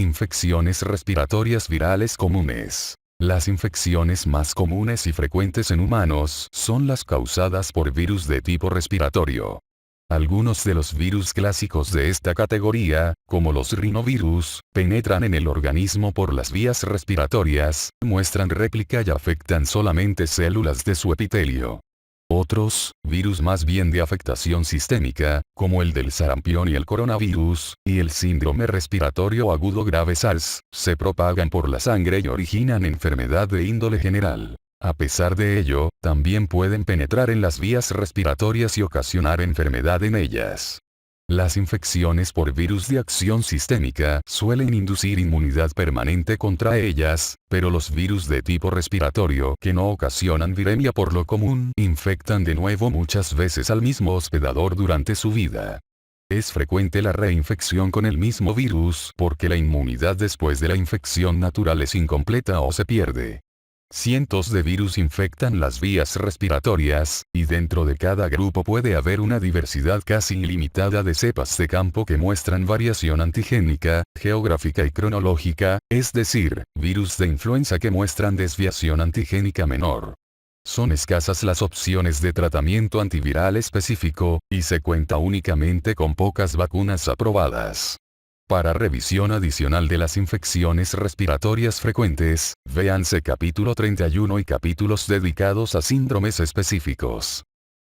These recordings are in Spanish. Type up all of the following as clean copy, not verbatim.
Infecciones respiratorias virales comunes. Las infecciones más comunes y frecuentes en humanos son las causadas por virus de tipo respiratorio. Algunos de los virus clásicos de esta categoría, como los rinovirus, penetran en el organismo por las vías respiratorias, muestran réplica y afectan solamente células de su epitelio. Otros, virus más bien de afectación sistémica, como el del sarampión y el coronavirus, y el síndrome respiratorio agudo grave SARS, se propagan por la sangre y originan enfermedad de índole general. A pesar de ello, también pueden penetrar en las vías respiratorias y ocasionar enfermedad en ellas. Las infecciones por virus de acción sistémica suelen inducir inmunidad permanente contra ellas, pero los virus de tipo respiratorio que no ocasionan viremia por lo común infectan de nuevo muchas veces al mismo hospedador durante su vida. Es frecuente la reinfección con el mismo virus porque la inmunidad después de la infección natural es incompleta o se pierde. Cientos de virus infectan las vías respiratorias, y dentro de cada grupo puede haber una diversidad casi ilimitada de cepas de campo que muestran variación antigénica, geográfica y cronológica, es decir, virus de influenza que muestran desviación antigénica menor. Son escasas las opciones de tratamiento antiviral específico, y se cuenta únicamente con pocas vacunas aprobadas. Para revisión adicional de las infecciones respiratorias frecuentes, véanse capítulo 31 y capítulos dedicados a síndromes específicos.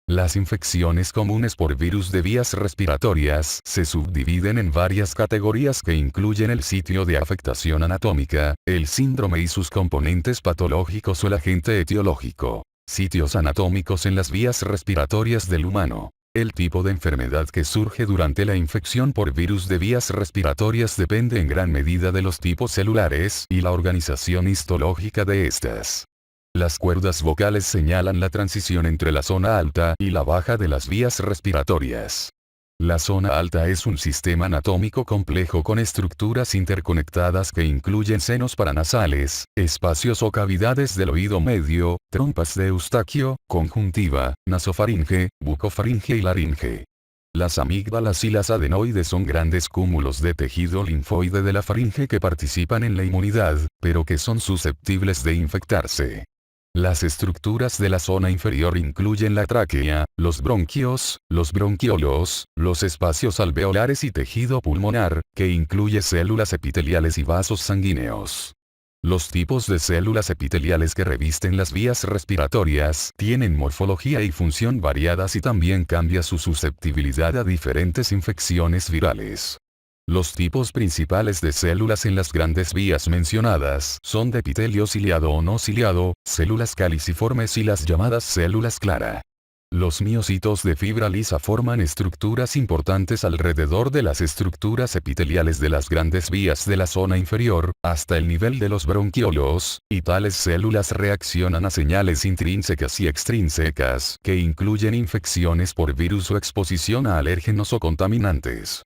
Las infecciones comunes por virus de vías respiratorias se subdividen en varias categorías que incluyen el sitio de afectación anatómica, el síndrome y sus componentes patológicos o el agente etiológico, sitios anatómicos en las vías respiratorias del humano. El tipo de enfermedad que surge durante la infección por virus de vías respiratorias depende en gran medida de los tipos celulares y la organización histológica de estas. Las cuerdas vocales señalan la transición entre la zona alta y la baja de las vías respiratorias. La zona alta es un sistema anatómico complejo con estructuras interconectadas que incluyen senos paranasales, espacios o cavidades del oído medio, trompas de Eustaquio, conjuntiva, nasofaringe, bucofaringe y laringe. Las amígdalas y las adenoides son grandes cúmulos de tejido linfoide de la faringe que participan en la inmunidad, pero que son susceptibles de infectarse. Las estructuras de la zona inferior incluyen la tráquea, los bronquios, los bronquiolos, los espacios alveolares y tejido pulmonar, que incluye células epiteliales y vasos sanguíneos. Los tipos de células epiteliales que revisten las vías respiratorias tienen morfología y función variadas y también cambia su susceptibilidad a diferentes infecciones virales. Los tipos principales de células en las grandes vías mencionadas son de epitelio ciliado o no ciliado, células caliciformes y las llamadas células clara. Los miocitos de fibra lisa forman estructuras importantes alrededor de las estructuras epiteliales de las grandes vías de la zona inferior, hasta el nivel de los bronquiolos, y tales células reaccionan a señales intrínsecas y extrínsecas que incluyen infecciones por virus o exposición a alérgenos o contaminantes.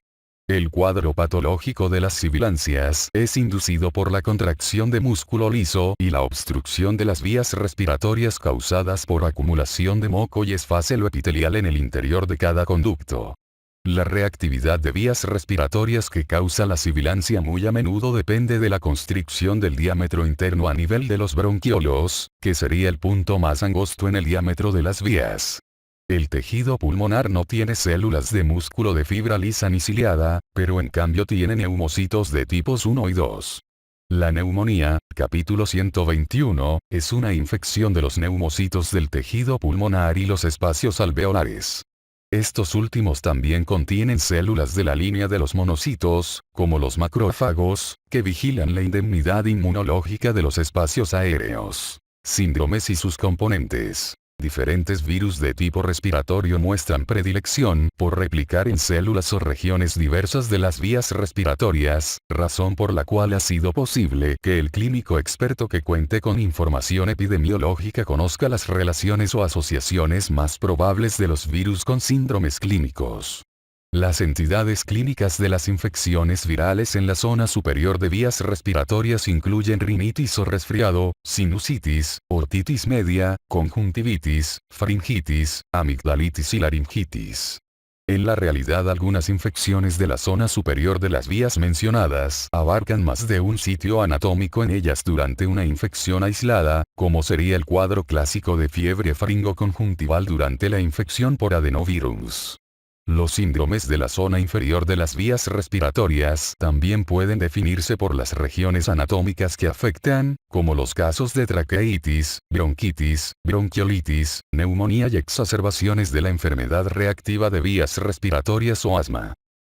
El cuadro patológico de las sibilancias es inducido por la contracción de músculo liso y la obstrucción de las vías respiratorias causadas por acumulación de moco y esfáselo epitelial en el interior de cada conducto. La reactividad de vías respiratorias que causa la sibilancia muy a menudo depende de la constricción del diámetro interno a nivel de los bronquiolos, que sería el punto más angosto en el diámetro de las vías. El tejido pulmonar no tiene células de músculo de fibra lisa ni ciliada, pero en cambio tiene neumocitos de tipos 1 y 2. La neumonía, capítulo 121, es una infección de los neumocitos del tejido pulmonar y los espacios alveolares. Estos últimos también contienen células de la línea de los monocitos, como los macrófagos, que vigilan la indemnidad inmunológica de los espacios aéreos. Síndromes y sus componentes. Diferentes virus de tipo respiratorio muestran predilección por replicar en células o regiones diversas de las vías respiratorias, razón por la cual ha sido posible que el clínico experto que cuente con información epidemiológica conozca las relaciones o asociaciones más probables de los virus con síndromes clínicos. Las entidades clínicas de las infecciones virales en la zona superior de vías respiratorias incluyen rinitis o resfriado, sinusitis, otitis media, conjuntivitis, faringitis, amigdalitis y laringitis. En la realidad algunas infecciones de la zona superior de las vías mencionadas abarcan más de un sitio anatómico en ellas durante una infección aislada, como sería el cuadro clásico de fiebre faringoconjuntival durante la infección por adenovirus. Los síndromes de la zona inferior de las vías respiratorias también pueden definirse por las regiones anatómicas que afectan, como los casos de traqueitis, bronquitis, bronquiolitis, neumonía y exacerbaciones de la enfermedad reactiva de vías respiratorias o asma.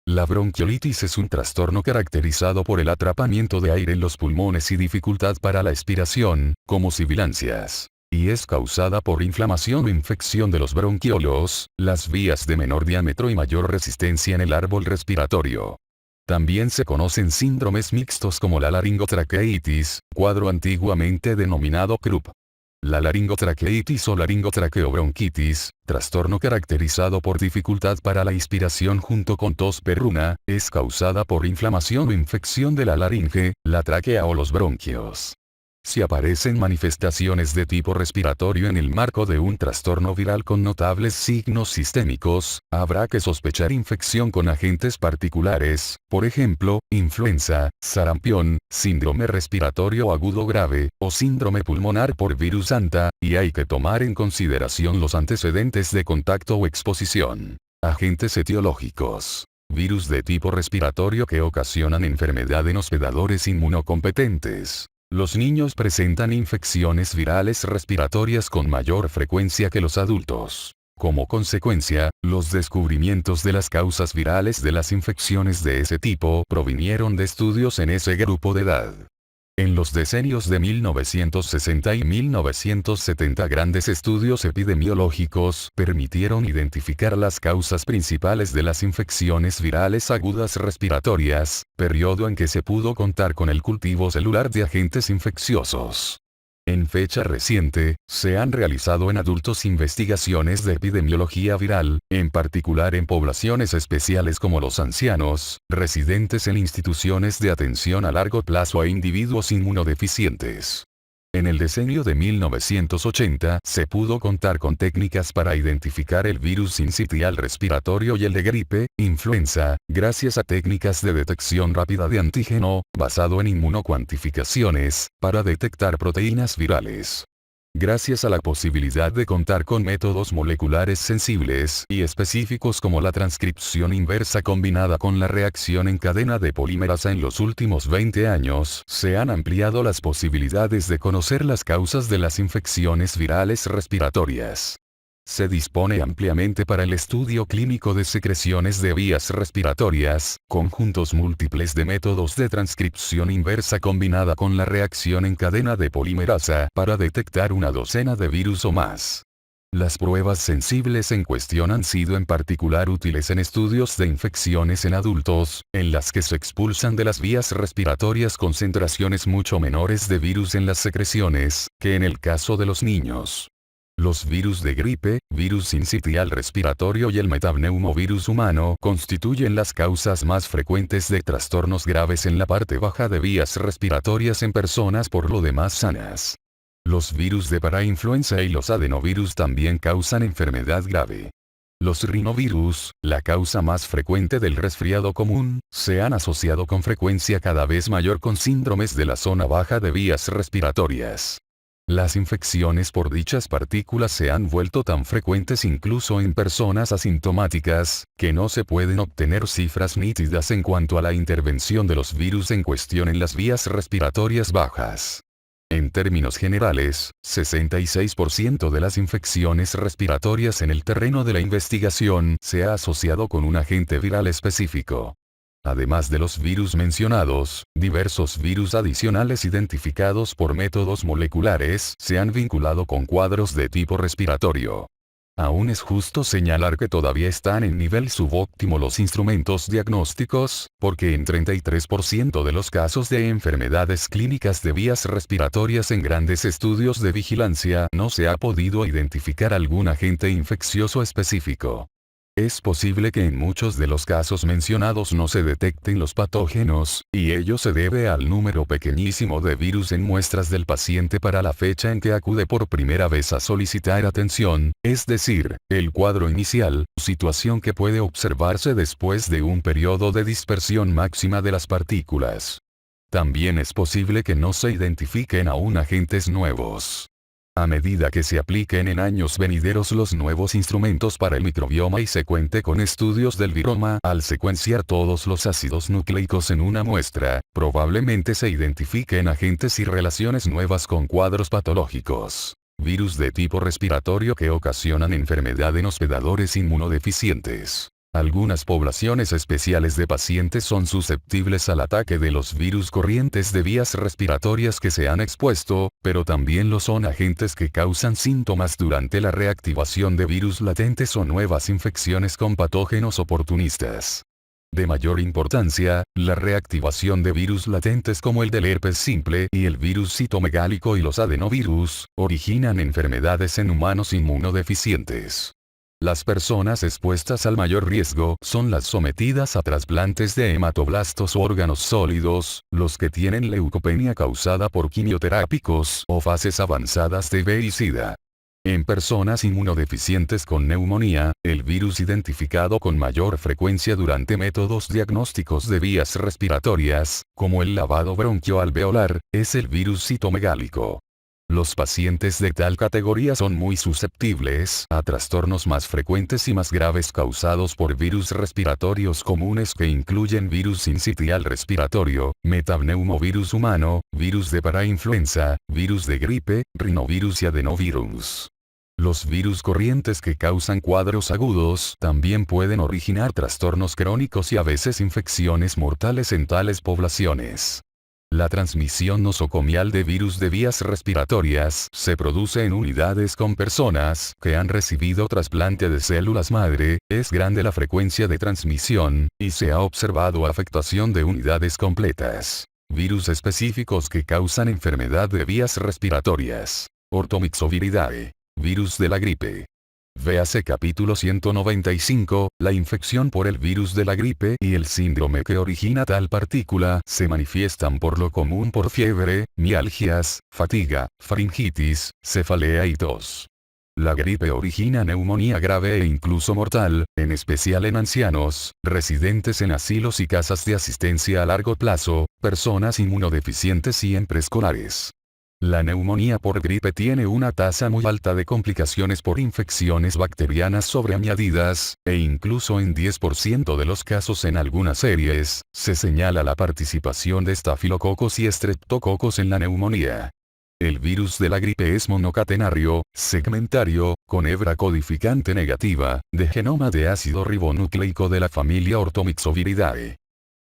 La bronquiolitis es un trastorno caracterizado por el atrapamiento de aire en los pulmones y dificultad para la expiración, como sibilancias. Y es causada por inflamación o infección de los bronquiolos, las vías de menor diámetro y mayor resistencia en el árbol respiratorio. También se conocen síndromes mixtos como la laringotraqueitis, cuadro antiguamente denominado CRUP. La laringotraqueitis o laringotraqueobronquitis, trastorno caracterizado por dificultad para la inspiración junto con tos perruna, es causada por inflamación o infección de la laringe, la tráquea o los bronquios. Si aparecen manifestaciones de tipo respiratorio en el marco de un trastorno viral con notables signos sistémicos, habrá que sospechar infección con agentes particulares, por ejemplo, influenza, sarampión, síndrome respiratorio agudo grave, o síndrome pulmonar por virus Anta, y hay que tomar en consideración los antecedentes de contacto o exposición. Agentes etiológicos. Virus de tipo respiratorio que ocasionan enfermedad en hospedadores inmunocompetentes. Los niños presentan infecciones virales respiratorias con mayor frecuencia que los adultos. Como consecuencia, los descubrimientos de las causas virales de las infecciones de ese tipo provinieron de estudios en ese grupo de edad. En los decenios de 1960 y 1970 grandes estudios epidemiológicos permitieron identificar las causas principales de las infecciones virales agudas respiratorias, periodo en que se pudo contar con el cultivo celular de agentes infecciosos. En fecha reciente, se han realizado en adultos investigaciones de epidemiología viral, en particular en poblaciones especiales como los ancianos, residentes en instituciones de atención a largo plazo e individuos inmunodeficientes. En el decenio de 1980 se pudo contar con técnicas para identificar el virus sincitial respiratorio y el de gripe, influenza, gracias a técnicas de detección rápida de antígeno, basado en inmunocuantificaciones, para detectar proteínas virales. Gracias a la posibilidad de contar con métodos moleculares sensibles y específicos como la transcripción inversa combinada con la reacción en cadena de polimerasa en los últimos 20 años, se han ampliado las posibilidades de conocer las causas de las infecciones virales respiratorias. Se dispone ampliamente para el estudio clínico de secreciones de vías respiratorias, conjuntos múltiples de métodos de transcripción inversa combinada con la reacción en cadena de polimerasa para detectar una docena de virus o más. Las pruebas sensibles en cuestión han sido en particular útiles en estudios de infecciones en adultos, en las que se expulsan de las vías respiratorias concentraciones mucho menores de virus en las secreciones, que en el caso de los niños. Los virus de gripe, virus sincitial respiratorio y el metapneumovirus humano constituyen las causas más frecuentes de trastornos graves en la parte baja de vías respiratorias en personas por lo demás sanas. Los virus de parainfluenza y los adenovirus también causan enfermedad grave. Los rinovirus, la causa más frecuente del resfriado común, se han asociado con frecuencia cada vez mayor con síndromes de la zona baja de vías respiratorias. Las infecciones por dichas partículas se han vuelto tan frecuentes incluso en personas asintomáticas, que no se pueden obtener cifras nítidas en cuanto a la intervención de los virus en cuestión en las vías respiratorias bajas. En términos generales, 66% de las infecciones respiratorias en el terreno de la investigación se ha asociado con un agente viral específico. Además de los virus mencionados, diversos virus adicionales identificados por métodos moleculares se han vinculado con cuadros de tipo respiratorio. Aún es justo señalar que todavía están en nivel subóptimo los instrumentos diagnósticos, porque en 33% de los casos de enfermedades clínicas de vías respiratorias en grandes estudios de vigilancia no se ha podido identificar algún agente infeccioso específico. Es posible que en muchos de los casos mencionados no se detecten los patógenos, y ello se debe al número pequeñísimo de virus en muestras del paciente para la fecha en que acude por primera vez a solicitar atención, es decir, el cuadro inicial, situación que puede observarse después de un periodo de dispersión máxima de las partículas. También es posible que no se identifiquen aún agentes nuevos. A medida que se apliquen en años venideros los nuevos instrumentos para el microbioma y se cuente con estudios del viroma, al secuenciar todos los ácidos nucleicos en una muestra, probablemente se identifiquen agentes y relaciones nuevas con cuadros patológicos. Virus de tipo respiratorio que ocasionan enfermedad en hospedadores inmunodeficientes. Algunas poblaciones especiales de pacientes son susceptibles al ataque de los virus corrientes de vías respiratorias que se han expuesto, pero también lo son agentes que causan síntomas durante la reactivación de virus latentes o nuevas infecciones con patógenos oportunistas. De mayor importancia, la reactivación de virus latentes como el del herpes simple y el virus citomegálico y los adenovirus, originan enfermedades en humanos inmunodeficientes. Las personas expuestas al mayor riesgo son las sometidas a trasplantes de hematoblastos o órganos sólidos, los que tienen leucopenia causada por quimioterápicos o fases avanzadas de VIH y SIDA. En personas inmunodeficientes con neumonía, el virus identificado con mayor frecuencia durante métodos diagnósticos de vías respiratorias, como el lavado bronquioalveolar, es el virus citomegálico. Los pacientes de tal categoría son muy susceptibles a trastornos más frecuentes y más graves causados por virus respiratorios comunes que incluyen virus sincitial respiratorio, metapneumovirus humano, virus de parainfluenza, virus de gripe, rinovirus y adenovirus. Los virus corrientes que causan cuadros agudos también pueden originar trastornos crónicos y a veces infecciones mortales en tales poblaciones. La transmisión nosocomial de virus de vías respiratorias se produce en unidades con personas que han recibido trasplante de células madre, es grande la frecuencia de transmisión, y se ha observado afectación de unidades completas. Virus específicos que causan enfermedad de vías respiratorias. Orthomyxoviridae. Virus de la gripe. Véase capítulo 195, la infección por el virus de la gripe y el síndrome que origina tal partícula se manifiestan por lo común por fiebre, mialgias, fatiga, faringitis, cefalea y tos. La gripe origina neumonía grave e incluso mortal, en especial en ancianos, residentes en asilos y casas de asistencia a largo plazo, personas inmunodeficientes y en preescolares. La neumonía por gripe tiene una tasa muy alta de complicaciones por infecciones bacterianas sobreañadidas, e incluso en 10% de los casos en algunas series, se señala la participación de estafilococos y estreptococos en la neumonía. El virus de la gripe es monocatenario, segmentario, con hebra codificante negativa, de genoma de ácido ribonucleico de la familia Orthomyxoviridae.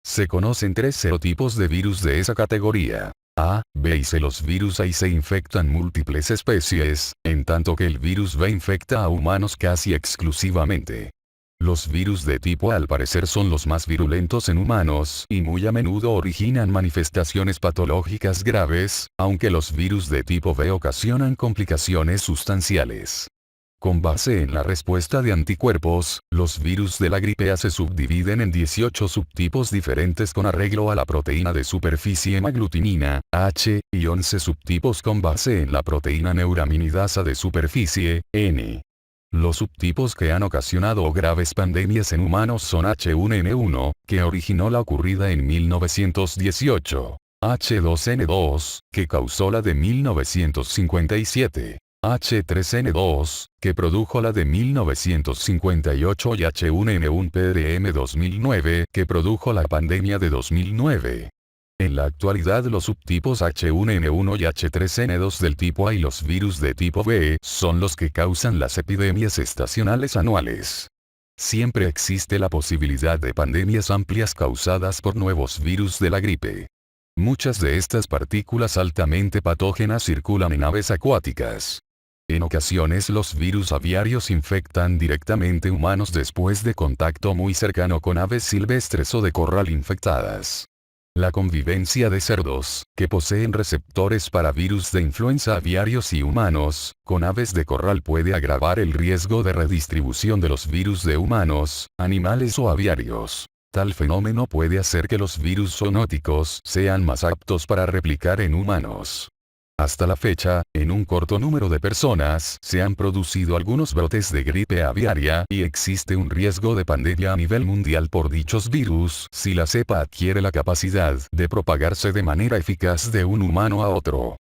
Se conocen 3 serotipos de virus de esa categoría. A, B y C. Los virus A y C infectan múltiples especies, en tanto que el virus B infecta a humanos casi exclusivamente. Los virus de tipo A al parecer son los más virulentos en humanos y muy a menudo originan manifestaciones patológicas graves, aunque los virus de tipo B ocasionan complicaciones sustanciales. Con base en la respuesta de anticuerpos, los virus de la gripe A se subdividen en 18 subtipos diferentes con arreglo a la proteína de superficie hemaglutinina, H, y 11 subtipos con base en la proteína neuraminidasa de superficie, N. Los subtipos que han ocasionado graves pandemias en humanos son H1N1, que originó la ocurrida en 1918, H2N2, que causó la de 1957. H3N2, que produjo la de 1958 y H1N1 2009, que produjo la pandemia de 2009. En la actualidad los subtipos H1N1 y H3N2 del tipo A y los virus de tipo B son los que causan las epidemias estacionales anuales. Siempre existe la posibilidad de pandemias amplias causadas por nuevos virus de la gripe. Muchas de estas partículas altamente patógenas circulan en aves acuáticas. En ocasiones los virus aviarios infectan directamente humanos después de contacto muy cercano con aves silvestres o de corral infectadas. La convivencia de cerdos, que poseen receptores para virus de influenza aviarios y humanos, con aves de corral puede agravar el riesgo de redistribución de los virus de humanos, animales o aviarios. Tal fenómeno puede hacer que los virus zoonóticos sean más aptos para replicar en humanos. Hasta la fecha, en un corto número de personas se han producido algunos brotes de gripe aviaria y existe un riesgo de pandemia a nivel mundial por dichos virus si la cepa adquiere la capacidad de propagarse de manera eficaz de un humano a otro.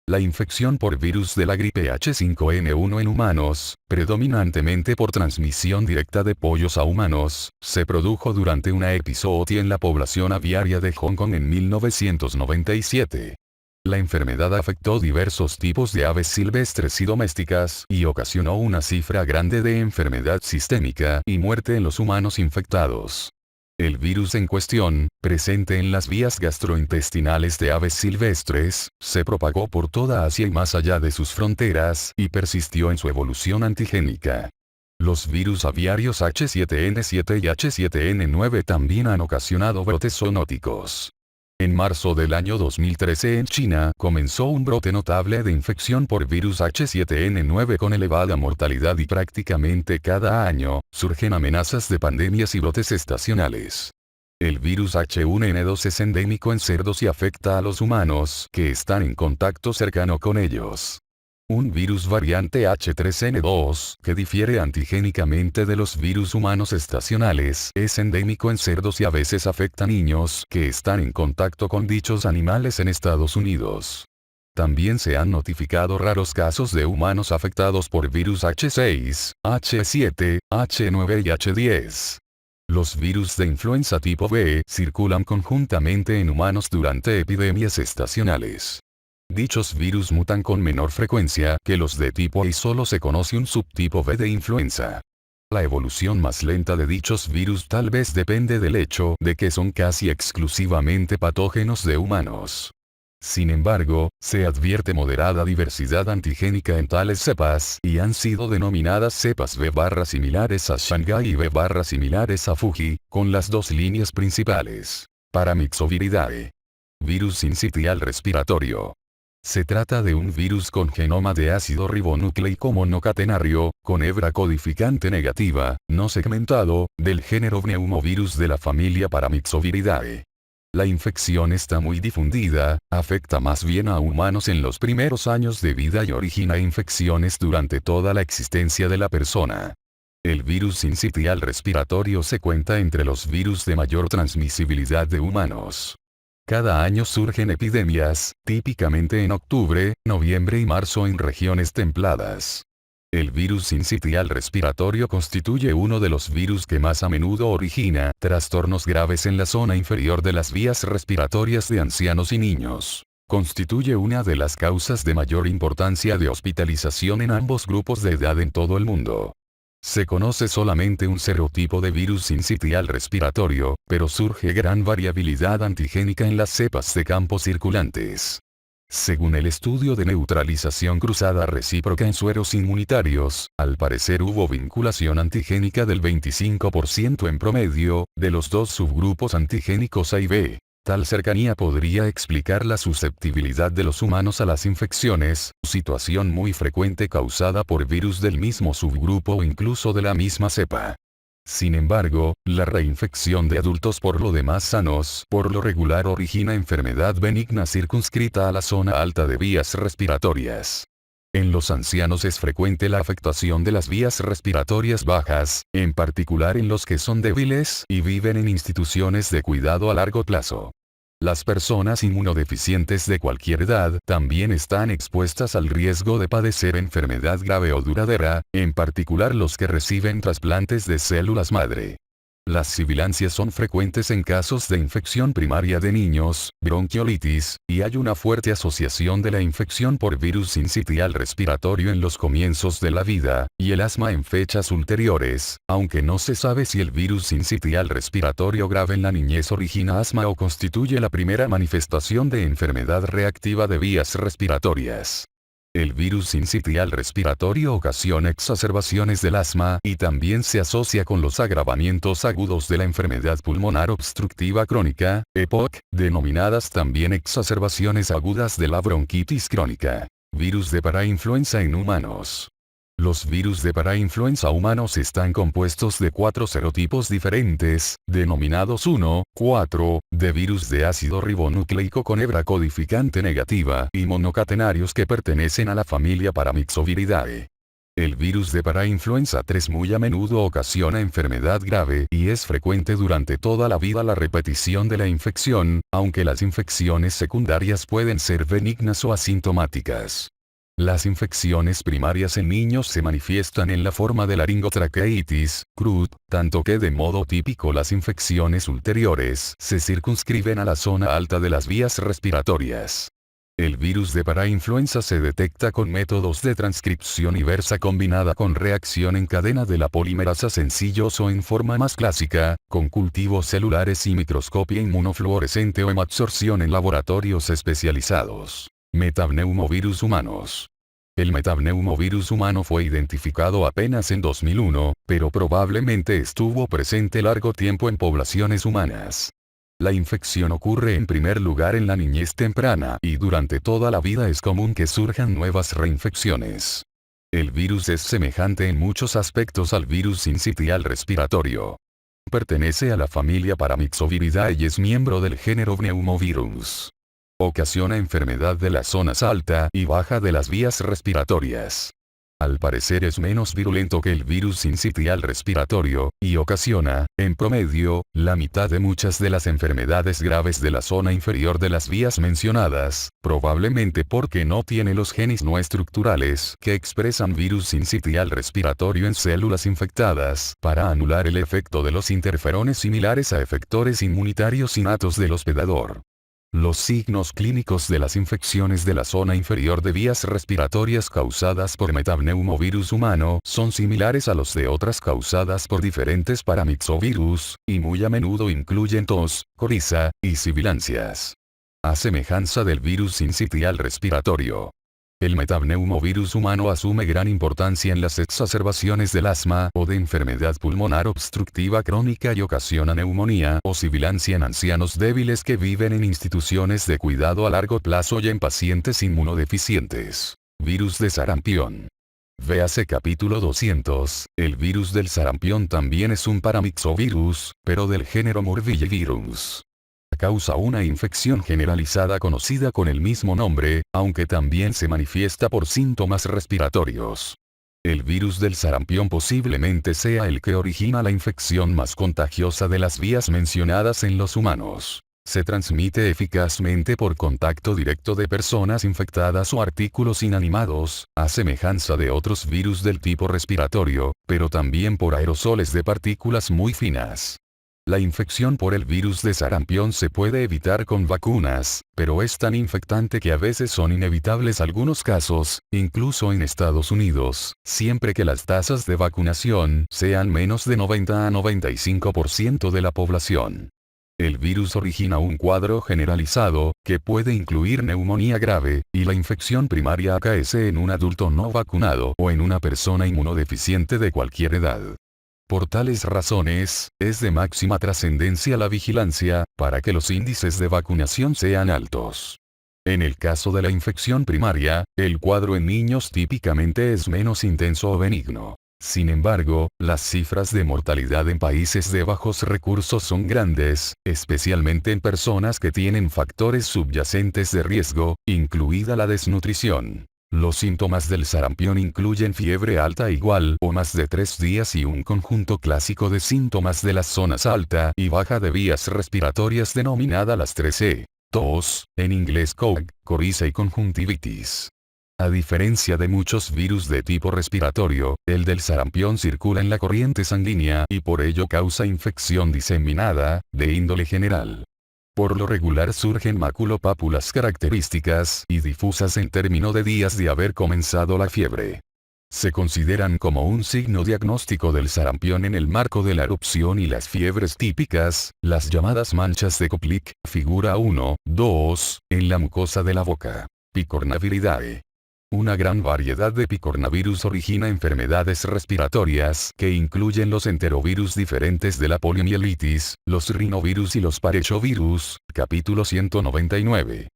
La infección por virus de la gripe H5N1 en humanos, predominantemente por transmisión directa de pollos a humanos, se produjo durante una epizootía en la población aviaria de Hong Kong en 1997. La enfermedad afectó diversos tipos de aves silvestres y domésticas y ocasionó una cifra grande de enfermedad sistémica y muerte en los humanos infectados. El virus en cuestión, presente en las vías gastrointestinales de aves silvestres, se propagó por toda Asia y más allá de sus fronteras y persistió en su evolución antigénica. Los virus aviarios H7N7 y H7N9 también han ocasionado brotes zoonóticos. En marzo del año 2013 en China comenzó un brote notable de infección por virus H7N9 con elevada mortalidad y prácticamente cada año, surgen amenazas de pandemias y brotes estacionales. El virus H1N2 es endémico en cerdos y afecta a los humanos que están en contacto cercano con ellos. Un virus variante H3N2, que difiere antigénicamente de los virus humanos estacionales, es endémico en cerdos y a veces afecta a niños que están en contacto con dichos animales en Estados Unidos. También se han notificado raros casos de humanos afectados por virus H6, H7, H9 y H10. Los virus de influenza tipo B circulan conjuntamente en humanos durante epidemias estacionales. Dichos virus mutan con menor frecuencia que los de tipo A y solo se conoce un subtipo B de influenza. La evolución más lenta de dichos virus tal vez depende del hecho de que son casi exclusivamente patógenos de humanos. Sin embargo, se advierte moderada diversidad antigénica en tales cepas y han sido denominadas cepas B similares a Shanghái y B similares a Fuji, con las dos líneas principales. Paramyxoviridae. Virus sincitial respiratorio. Se trata de un virus con genoma de ácido ribonucleico monocatenario, con hebra codificante negativa, no segmentado, del género Pneumovirus de la familia Paramyxoviridae. La infección está muy difundida, afecta más bien a humanos en los primeros años de vida y origina infecciones durante toda la existencia de la persona. El virus sincitial respiratorio se cuenta entre los virus de mayor transmisibilidad de humanos. Cada año surgen epidemias, típicamente en octubre, noviembre y marzo en regiones templadas. El virus sincitial respiratorio constituye uno de los virus que más a menudo origina trastornos graves en la zona inferior de las vías respiratorias de ancianos y niños. Constituye una de las causas de mayor importancia de hospitalización en ambos grupos de edad en todo el mundo. Se conoce solamente un serotipo de virus sincitial respiratorio, pero surge gran variabilidad antigénica en las cepas de campo circulantes. Según el estudio de neutralización cruzada recíproca en sueros inmunitarios, al parecer hubo vinculación antigénica del 25% en promedio, de los dos subgrupos antigénicos A y B. Tal cercanía podría explicar la susceptibilidad de los humanos a las infecciones, situación muy frecuente causada por virus del mismo subgrupo o incluso de la misma cepa. Sin embargo, la reinfección de adultos por lo demás sanos por lo regular origina enfermedad benigna circunscrita a la zona alta de vías respiratorias. En los ancianos es frecuente la afectación de las vías respiratorias bajas, en particular en los que son débiles y viven en instituciones de cuidado a largo plazo. Las personas inmunodeficientes de cualquier edad también están expuestas al riesgo de padecer enfermedad grave o duradera, en particular los que reciben trasplantes de células madre. Las sibilancias son frecuentes en casos de infección primaria de niños, bronquiolitis, y hay una fuerte asociación de la infección por virus sincitial respiratorio en los comienzos de la vida, y el asma en fechas ulteriores, aunque no se sabe si el virus sincitial respiratorio grave en la niñez origina asma o constituye la primera manifestación de enfermedad reactiva de vías respiratorias. El virus sincitial respiratorio ocasiona exacerbaciones del asma y también se asocia con los agravamientos agudos de la enfermedad pulmonar obstructiva crónica, EPOC, denominadas también exacerbaciones agudas de la bronquitis crónica. Virus de parainfluenza en humanos. Los virus de parainfluenza humanos están compuestos de 4 serotipos diferentes, denominados 1, 4, de virus de ácido ribonucleico con hebra codificante negativa y monocatenarios que pertenecen a la familia Paramyxoviridae. El virus de parainfluenza 3 muy a menudo ocasiona enfermedad grave y es frecuente durante toda la vida la repetición de la infección, aunque las infecciones secundarias pueden ser benignas o asintomáticas. Las infecciones primarias en niños se manifiestan en la forma de laringotraqueitis, CRUD, tanto que de modo típico las infecciones ulteriores se circunscriben a la zona alta de las vías respiratorias. El virus de parainfluenza se detecta con métodos de transcripción inversa combinada con reacción en cadena de la polimerasa sencillos o en forma más clásica, con cultivos celulares y microscopia inmunofluorescente o hemadsorción en laboratorios especializados. Metapneumovirus humanos. El metapneumovirus humano fue identificado apenas en 2001, pero probablemente estuvo presente largo tiempo en poblaciones humanas. La infección ocurre en primer lugar en la niñez temprana y durante toda la vida es común que surjan nuevas reinfecciones. El virus es semejante en muchos aspectos al virus sincitial respiratorio. Pertenece a la familia Paramyxoviridae y es miembro del género Pneumovirus. Ocasiona enfermedad de las zonas alta y baja de las vías respiratorias. Al parecer es menos virulento que el virus sincitial respiratorio, y ocasiona, en promedio, la mitad de muchas de las enfermedades graves de la zona inferior de las vías mencionadas, probablemente porque no tiene los genes no estructurales que expresan virus sincitial respiratorio en células infectadas, para anular el efecto de los interferones similares a efectores inmunitarios innatos del hospedador. Los signos clínicos de las infecciones de la zona inferior de vías respiratorias causadas por metapneumovirus humano son similares a los de otras causadas por diferentes paramyxovirus, y muy a menudo incluyen tos, coriza, y sibilancias. A semejanza del virus sincitial respiratorio. El metapneumovirus humano asume gran importancia en las exacerbaciones del asma o de enfermedad pulmonar obstructiva crónica y ocasiona neumonía o sibilancia en ancianos débiles que viven en instituciones de cuidado a largo plazo y en pacientes inmunodeficientes. Virus de sarampión. Véase capítulo 200. El virus del sarampión también es un paramyxovirus, pero del género Morbillivirus. Causa una infección generalizada conocida con el mismo nombre, aunque también se manifiesta por síntomas respiratorios. El virus del sarampión posiblemente sea el que origina la infección más contagiosa de las vías mencionadas en los humanos. Se transmite eficazmente por contacto directo de personas infectadas o artículos inanimados, a semejanza de otros virus del tipo respiratorio, pero también por aerosoles de partículas muy finas. La infección por el virus de sarampión se puede evitar con vacunas, pero es tan infectante que a veces son inevitables algunos casos, incluso en Estados Unidos, siempre que las tasas de vacunación sean menos de 90 a 95% de la población. El virus origina un cuadro generalizado, que puede incluir neumonía grave, y la infección primaria acaece en un adulto no vacunado o en una persona inmunodeficiente de cualquier edad. Por tales razones, es de máxima trascendencia la vigilancia, para que los índices de vacunación sean altos. En el caso de la infección primaria, el cuadro en niños típicamente es menos intenso o benigno. Sin embargo, las cifras de mortalidad en países de bajos recursos son grandes, especialmente en personas que tienen factores subyacentes de riesgo, incluida la desnutrición. Los síntomas del sarampión incluyen fiebre alta igual o más de 3 días y un conjunto clásico de síntomas de las zonas alta y baja de vías respiratorias denominada las 3E. Tos, en inglés COG, coriza y conjuntivitis. A diferencia de muchos virus de tipo respiratorio, el del sarampión circula en la corriente sanguínea y por ello causa infección diseminada, de índole general. Por lo regular surgen maculopápulas características y difusas en término de días de haber comenzado la fiebre. Se consideran como un signo diagnóstico del sarampión en el marco de la erupción y las fiebres típicas, las llamadas manchas de Koplik, figura 1, 2, en la mucosa de la boca. Picornaviridae. Una gran variedad de picornavirus origina enfermedades respiratorias que incluyen los enterovirus diferentes de la poliomielitis, los rinovirus y los parechovirus, capítulo 199.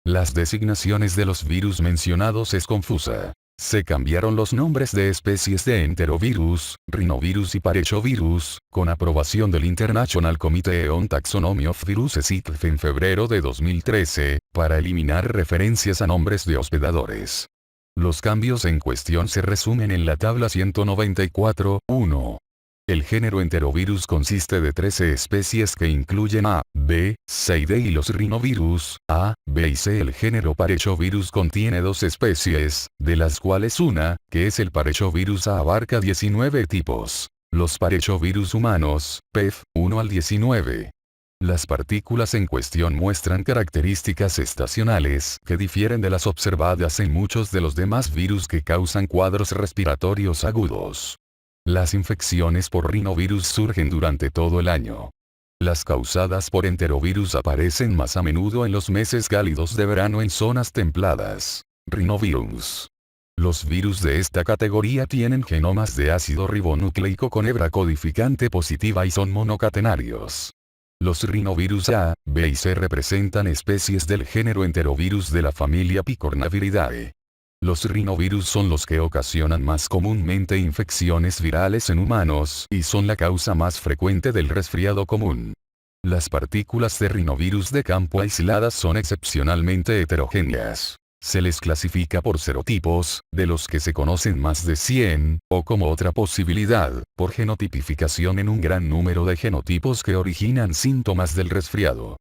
Las designaciones de los virus mencionados es confusa. Se cambiaron los nombres de especies de enterovirus, rinovirus y parechovirus, con aprobación del International Committee on Taxonomy of Viruses (ICV) en febrero de 2013, para eliminar referencias a nombres de hospedadores. Los cambios en cuestión se resumen en la tabla 194, 1. El género enterovirus consiste de 13 especies que incluyen A, B, C y D y los rinovirus, A, B y C. El género parechovirus contiene 2 especies, de las cuales una, que es el parechovirus A, abarca 19 tipos. Los parechovirus humanos, PEV, 1 al 19. Las partículas en cuestión muestran características estacionales que difieren de las observadas en muchos de los demás virus que causan cuadros respiratorios agudos. Las infecciones por rinovirus surgen durante todo el año. Las causadas por enterovirus aparecen más a menudo en los meses cálidos de verano en zonas templadas. Rinovirus. Los virus de esta categoría tienen genomas de ácido ribonucleico con hebra codificante positiva y son monocatenarios. Los rinovirus A, B y C representan especies del género enterovirus de la familia Picornaviridae. Los rinovirus son los que ocasionan más comúnmente infecciones virales en humanos y son la causa más frecuente del resfriado común. Las partículas de rinovirus de campo aisladas son excepcionalmente heterogéneas. Se les clasifica por serotipos, de los que se conocen más de 100, o como otra posibilidad, por genotipificación en un gran número de genotipos que originan síntomas del resfriado.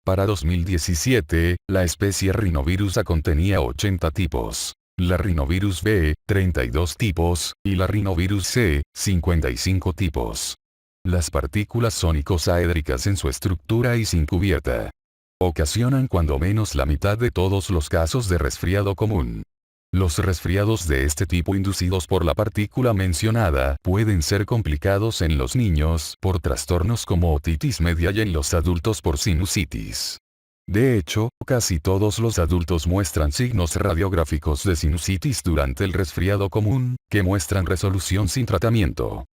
Para 2017, la especie Rhinovirus A contenía 80 tipos. La Rhinovirus B, 32 tipos, y la Rhinovirus C, 55 tipos. Las partículas son icosaédricas en su estructura y sin cubierta. Ocasionan cuando menos la mitad de todos los casos de resfriado común. Los resfriados de este tipo inducidos por la partícula mencionada pueden ser complicados en los niños por trastornos como otitis media y en los adultos por sinusitis. De hecho, casi todos los adultos muestran signos radiográficos de sinusitis durante el resfriado común, que muestran resolución sin tratamiento.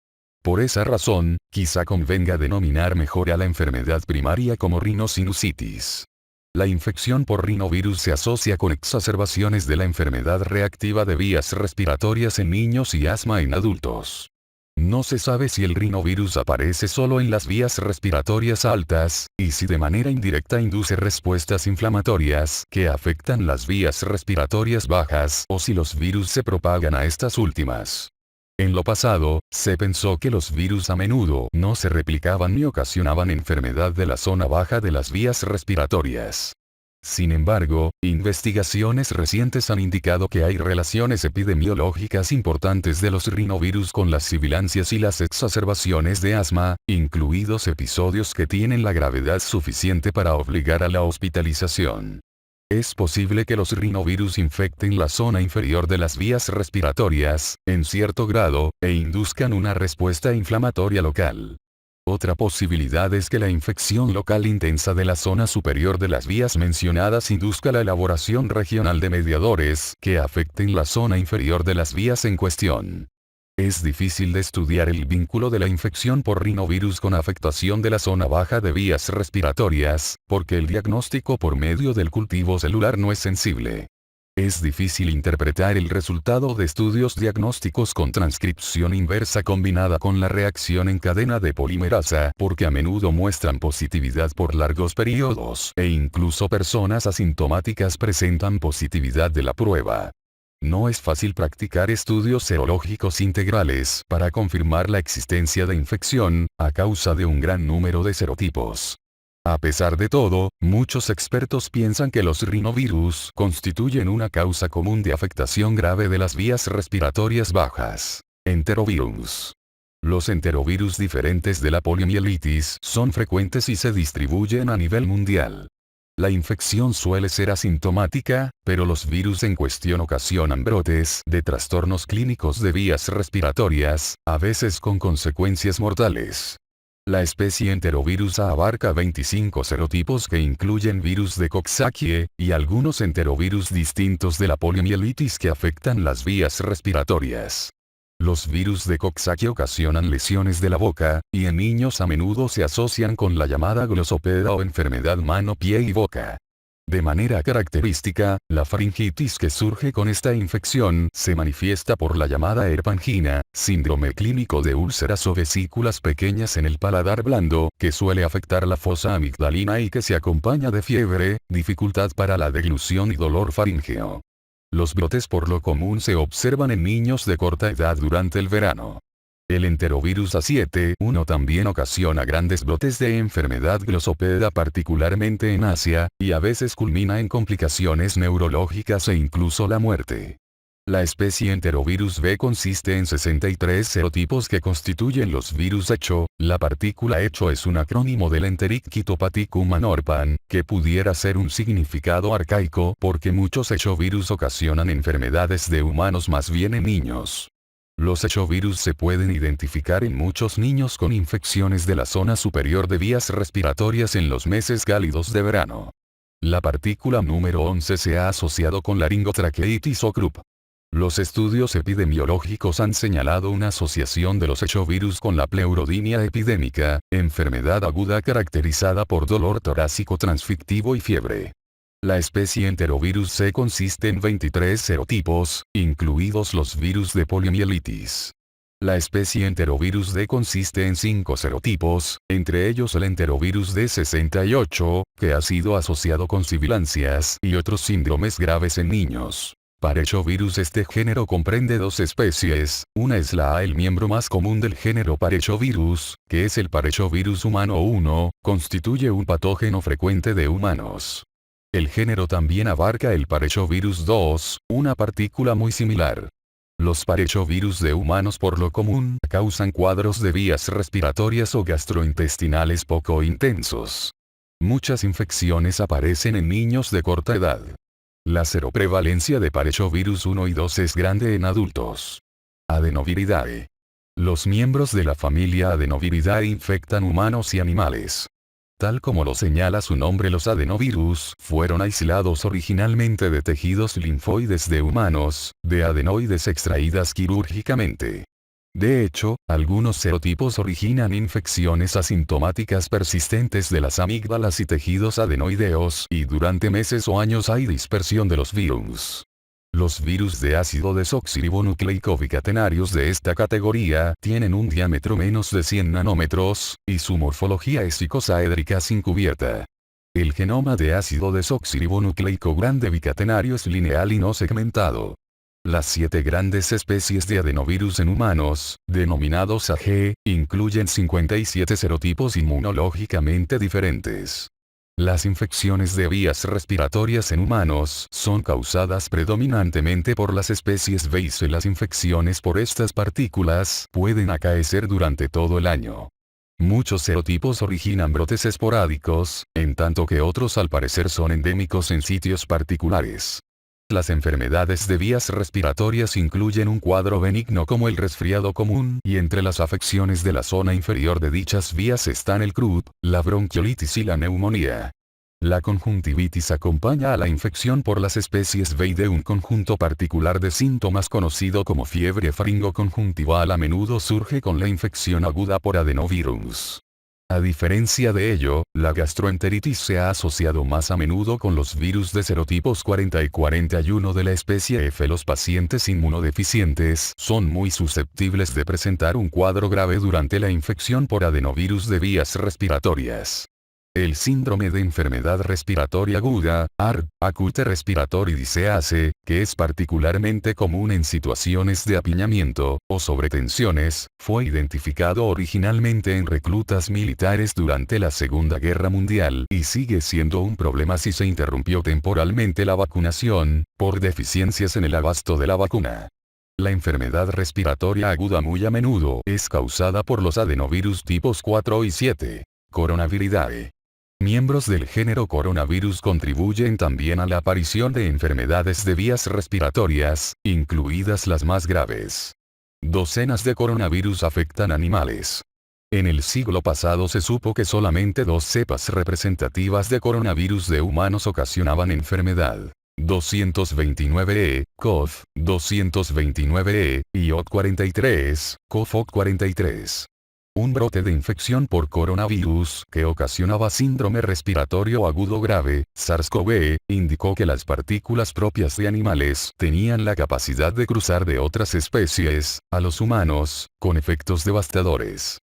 Por esa razón, quizá convenga denominar mejor a la enfermedad primaria como rinosinusitis. La infección por rinovirus se asocia con exacerbaciones de la enfermedad reactiva de vías respiratorias en niños y asma en adultos. No se sabe si el rinovirus aparece solo en las vías respiratorias altas, y si de manera indirecta induce respuestas inflamatorias que afectan las vías respiratorias bajas o si los virus se propagan a estas últimas. En lo pasado, se pensó que los virus a menudo no se replicaban ni ocasionaban enfermedad de la zona baja de las vías respiratorias. Sin embargo, investigaciones recientes han indicado que hay relaciones epidemiológicas importantes de los rinovirus con las sibilancias y las exacerbaciones de asma, incluidos episodios que tienen la gravedad suficiente para obligar a la hospitalización. Es posible que los rinovirus infecten la zona inferior de las vías respiratorias, en cierto grado, e induzcan una respuesta inflamatoria local. Otra posibilidad es que la infección local intensa de la zona superior de las vías mencionadas induzca la elaboración regional de mediadores que afecten la zona inferior de las vías en cuestión. Es difícil de estudiar el vínculo de la infección por rinovirus con afectación de la zona baja de vías respiratorias, porque el diagnóstico por medio del cultivo celular no es sensible. Es difícil interpretar el resultado de estudios diagnósticos con transcripción inversa combinada con la reacción en cadena de polimerasa porque a menudo muestran positividad por largos periodos e incluso personas asintomáticas presentan positividad de la prueba. No es fácil practicar estudios serológicos integrales para confirmar la existencia de infección, a causa de un gran número de serotipos. A pesar de todo, muchos expertos piensan que los rinovirus constituyen una causa común de afectación grave de las vías respiratorias bajas. Enterovirus. Los enterovirus diferentes de la poliomielitis son frecuentes y se distribuyen a nivel mundial. La infección suele ser asintomática, pero los virus en cuestión ocasionan brotes de trastornos clínicos de vías respiratorias, a veces con consecuencias mortales. La especie Enterovirus A abarca 25 serotipos que incluyen virus de Coxsackie, y algunos enterovirus distintos de la poliomielitis que afectan las vías respiratorias. Los virus de Coxsackie ocasionan lesiones de la boca, y en niños a menudo se asocian con la llamada glosopeda o enfermedad mano, pie y boca. De manera característica, la faringitis que surge con esta infección se manifiesta por la llamada herpangina, síndrome clínico de úlceras o vesículas pequeñas en el paladar blando, que suele afectar la fosa amigdalina y que se acompaña de fiebre, dificultad para la deglución y dolor faríngeo. Los brotes por lo común se observan en niños de corta edad durante el verano. El enterovirus A7.1 también ocasiona grandes brotes de enfermedad glosopeda particularmente en Asia, y a veces culmina en complicaciones neurológicas e incluso la muerte. La especie enterovirus B consiste en 63 serotipos que constituyen los virus HO. La partícula HO es un acrónimo del Enteric Paticum anorpan, que pudiera ser un significado arcaico porque muchos HO-virus ocasionan enfermedades de humanos más bien en niños. Los HO-virus se pueden identificar en muchos niños con infecciones de la zona superior de vías respiratorias en los meses cálidos de verano. La partícula número 11 se ha asociado con laringotraqueitis o croup. Los estudios epidemiológicos han señalado una asociación de los HO-virus con la pleurodinia epidémica, enfermedad aguda caracterizada por dolor torácico transfictivo y fiebre. La especie Enterovirus C consiste en 23 serotipos, incluidos los virus de poliomielitis. La especie Enterovirus D consiste en 5 serotipos, entre ellos el Enterovirus D68, que ha sido asociado con sibilancias y otros síndromes graves en niños. Parechovirus. Este género comprende dos especies, una es la A. El miembro más común del género Parechovirus, que es el Parechovirus humano 1, constituye un patógeno frecuente de humanos. El género también abarca el Parechovirus 2, una partícula muy similar. Los parechovirus de humanos por lo común causan cuadros de vías respiratorias o gastrointestinales poco intensos. Muchas infecciones aparecen en niños de corta edad. La seroprevalencia de Parechovirus 1 y 2 es grande en adultos. Adenoviridae. Los miembros de la familia Adenoviridae infectan humanos y animales. Tal como lo señala su nombre, los adenovirus fueron aislados originalmente de tejidos linfoides de humanos, de adenoides extraídas quirúrgicamente. De hecho, algunos serotipos originan infecciones asintomáticas persistentes de las amígdalas y tejidos adenoideos, y durante meses o años hay dispersión de los virus. Los virus de ácido desoxirribonucleico-bicatenarios de esta categoría tienen un diámetro menos de 100 nanómetros, y su morfología es icosaédrica sin cubierta. El genoma de ácido desoxirribonucleico grande bicatenario es lineal y no segmentado. Las 7 grandes especies de adenovirus en humanos, denominados AG, incluyen 57 serotipos inmunológicamente diferentes. Las infecciones de vías respiratorias en humanos son causadas predominantemente por las especies B y C. Las infecciones por estas partículas pueden acaecer durante todo el año. Muchos serotipos originan brotes esporádicos, en tanto que otros al parecer son endémicos en sitios particulares. Las enfermedades de vías respiratorias incluyen un cuadro benigno como el resfriado común, y entre las afecciones de la zona inferior de dichas vías están el croup, la bronquiolitis y la neumonía. La conjuntivitis acompaña a la infección por las especies B y D. Un conjunto particular de síntomas conocido como fiebre faringoconjuntival a menudo surge con la infección aguda por adenovirus. A diferencia de ello, la gastroenteritis se ha asociado más a menudo con los virus de serotipos 40 y 41 de la especie F. Los pacientes inmunodeficientes son muy susceptibles de presentar un cuadro grave durante la infección por adenovirus de vías respiratorias. El síndrome de enfermedad respiratoria aguda, ARD, Acute Respiratory Disease, que es particularmente común en situaciones de apiñamiento, o sobretensiones, fue identificado originalmente en reclutas militares durante la Segunda Guerra Mundial y sigue siendo un problema si se interrumpió temporalmente la vacunación, por deficiencias en el abasto de la vacuna. La enfermedad respiratoria aguda muy a menudo es causada por los adenovirus tipos 4 y 7. Coronaviridae. Miembros del género coronavirus contribuyen también a la aparición de enfermedades de vías respiratorias, incluidas las más graves. Docenas de coronavirus afectan animales. En el siglo pasado se supo que solamente dos cepas representativas de coronavirus de humanos ocasionaban enfermedad. 229E, CoV, 229E, y OC43, CoV-OC43. Un brote de infección por coronavirus que ocasionaba síndrome respiratorio agudo grave, SARS-CoV, indicó que las partículas propias de animales tenían la capacidad de cruzar de otras especies a los humanos, con efectos devastadores.